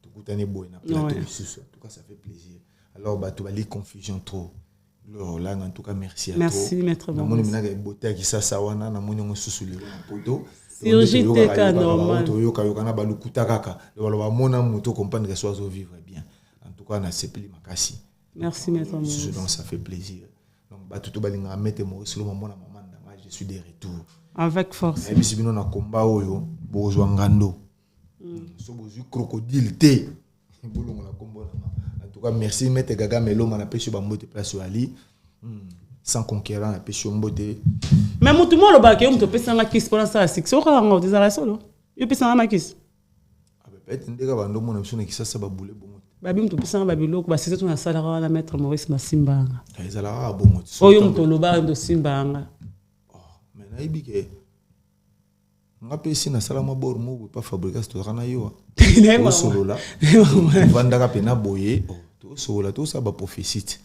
Speaker 1: to kutana boy na plateau susu en tout cas ça fait plaisir alors bah tu vas les confusion trop Gloria langue en tout cas merci à toi
Speaker 2: merci maître
Speaker 1: na moni mina ga boté ki sasa wana na moni ngo susu le poto
Speaker 2: chirurgie te normal
Speaker 1: to yoka yoka na balukuta kaka le ba mona moto comprendre que soit vivre bien en tout cas na sepeli makasi
Speaker 2: merci maître
Speaker 1: Maurice donc ça fait plaisir donc bah tout balinga mettre Maurice Loma mona je suis de retour
Speaker 2: avec force
Speaker 1: et puis na combat oyo bozwa ngando so bozu crocodile té bolongo na combat en tout cas merci maître Gaga Meloma na pêche ba mbote place ali sans conquérant na pêche mbote
Speaker 2: mais mutu mo lo ba ke mutu pesa nga kiss pour ça six so ka nga des arrêts solo yo pesa nga kiss
Speaker 1: peut-être ndeka bando mona biso na kisasa ba boule bongo
Speaker 2: babi mutu pesa nga babiloko ba c'est tout na sala na maître Maurice Masimba nga
Speaker 1: ezala bongo
Speaker 2: oyo mutu lo ba ndo Simba nga
Speaker 1: naibi ke nga pesi na sala mabor mo pas fabriquer to kana yo
Speaker 2: o
Speaker 1: solo la vandaka pena boye to solo to sa ba prophétie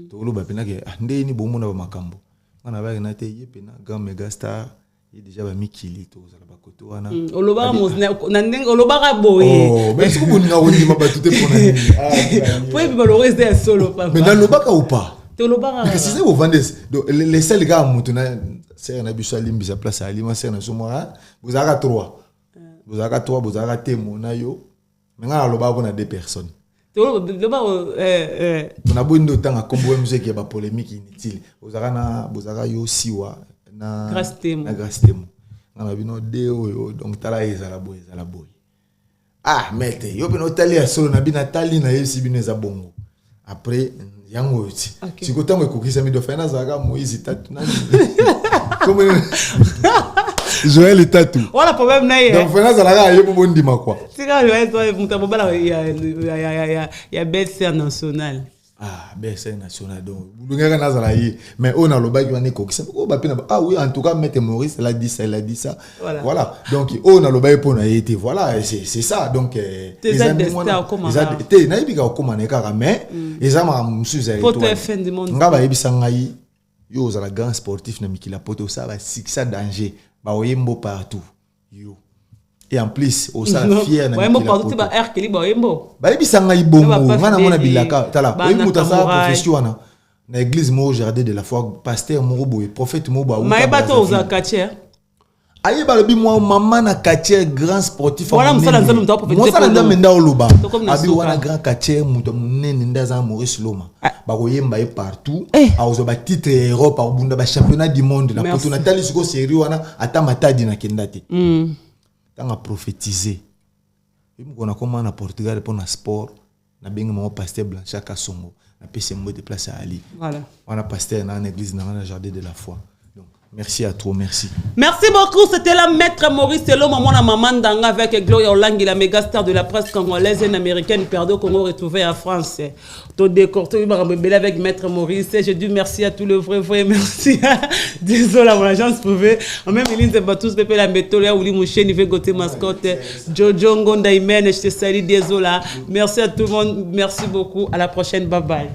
Speaker 1: to lo ba pena ke ndeni bo mona ba makambo On avait un atelier, grand méga star. Il y a déjà mis Kilito, Zalabakoto.
Speaker 2: Oloba Oloba Boye.
Speaker 1: Oh, mais est-ce que vous n'avez pas tout pour nous?
Speaker 2: Pour être malheureux, c'est solo, papa.
Speaker 1: Mais dans l'Obaka ou pas?
Speaker 2: Mais
Speaker 1: si vous vendez, les seuls gars, c'est un abus à l'imbi, place à l'imbi, c'est un soumara. Vous avez 3. Vous avez 3, vous avez témoin. Maintenant, l'Obaka, on a 2 personnes. On a besoin de temps à combo musique qui est polémique inutile. Vous avez yo siwa na grastemo. On a besoin de donc tala ezala boy. Ah mette yo bino tali ya solo na bina tali na yesi bino za bongo. Après yango uti. Si ko tango kokisa mi do fena zaga Moïse tatu na. Comme Joël et Tatou.
Speaker 2: Voilà problème na
Speaker 1: donc fena zaga yo bo ndima quoi.
Speaker 2: Sika yo toi mutabala ya BSR national.
Speaker 1: Ah, BSR national donc vous ngaka nazala yi mais on a le bac qui kokisa ko ba pena ah oui en tout cas Maître Maurice elle a dit ça. Voilà. Donc on a le bac pour na été voilà c'est ça donc
Speaker 2: les amis comment ça
Speaker 1: na ibika comment na kaka mais les amis musuza
Speaker 2: pour te fin du monde
Speaker 1: ngaba yebisa ngai yo za la grand sportif na mikila poto ça va ça danger ba oyembo partout yo. Et en plus, au sein fier na
Speaker 2: mikila partout ba air keli ba oyembo
Speaker 1: ba yebisa ngai bongo ngana mona bilaka tala oyembo ta sa profession na église mo jardin de la foi pasteur mo boye prophète mo ba
Speaker 2: ma bato aux quartier
Speaker 1: aye ba lobi mo maman na quartier grand sportif
Speaker 2: voilà musala nzambe mta prophétique
Speaker 1: mo sala nzambe nda oloba abi wana grand quartier muto munene ndaza Maurice Loma ba koyemba e partout aozo ba titre Europe ba bunda ba championnat du monde la poto na tali siko série wana ata matadi na kendate tanga prophétiser on a comment na Portugal pour na sport na bengi mo pasteur Blanchard Kasongo na pese mo déplacer à Ali
Speaker 2: voilà
Speaker 1: on a pasteur na église na jardin de la foi. Merci à toi, merci.
Speaker 2: Merci beaucoup, c'était la maître Maurice Sello, maman Danga avec Gloria Olangi, la méga star de la presse congolaise et américaine, perdue au Congo, retrouvée en France. Tout décorté, avec maître Maurice. Je dis merci à tous les vrais, merci. Désolé, mon agence pouvait. En même temps, ils ont tous pépé la méthode, là où ils m'ont chéni, côté mascotte. Jojo Ngonda Imen, je te salue, désolé. Merci à tout le monde, merci beaucoup. À la prochaine, bye bye.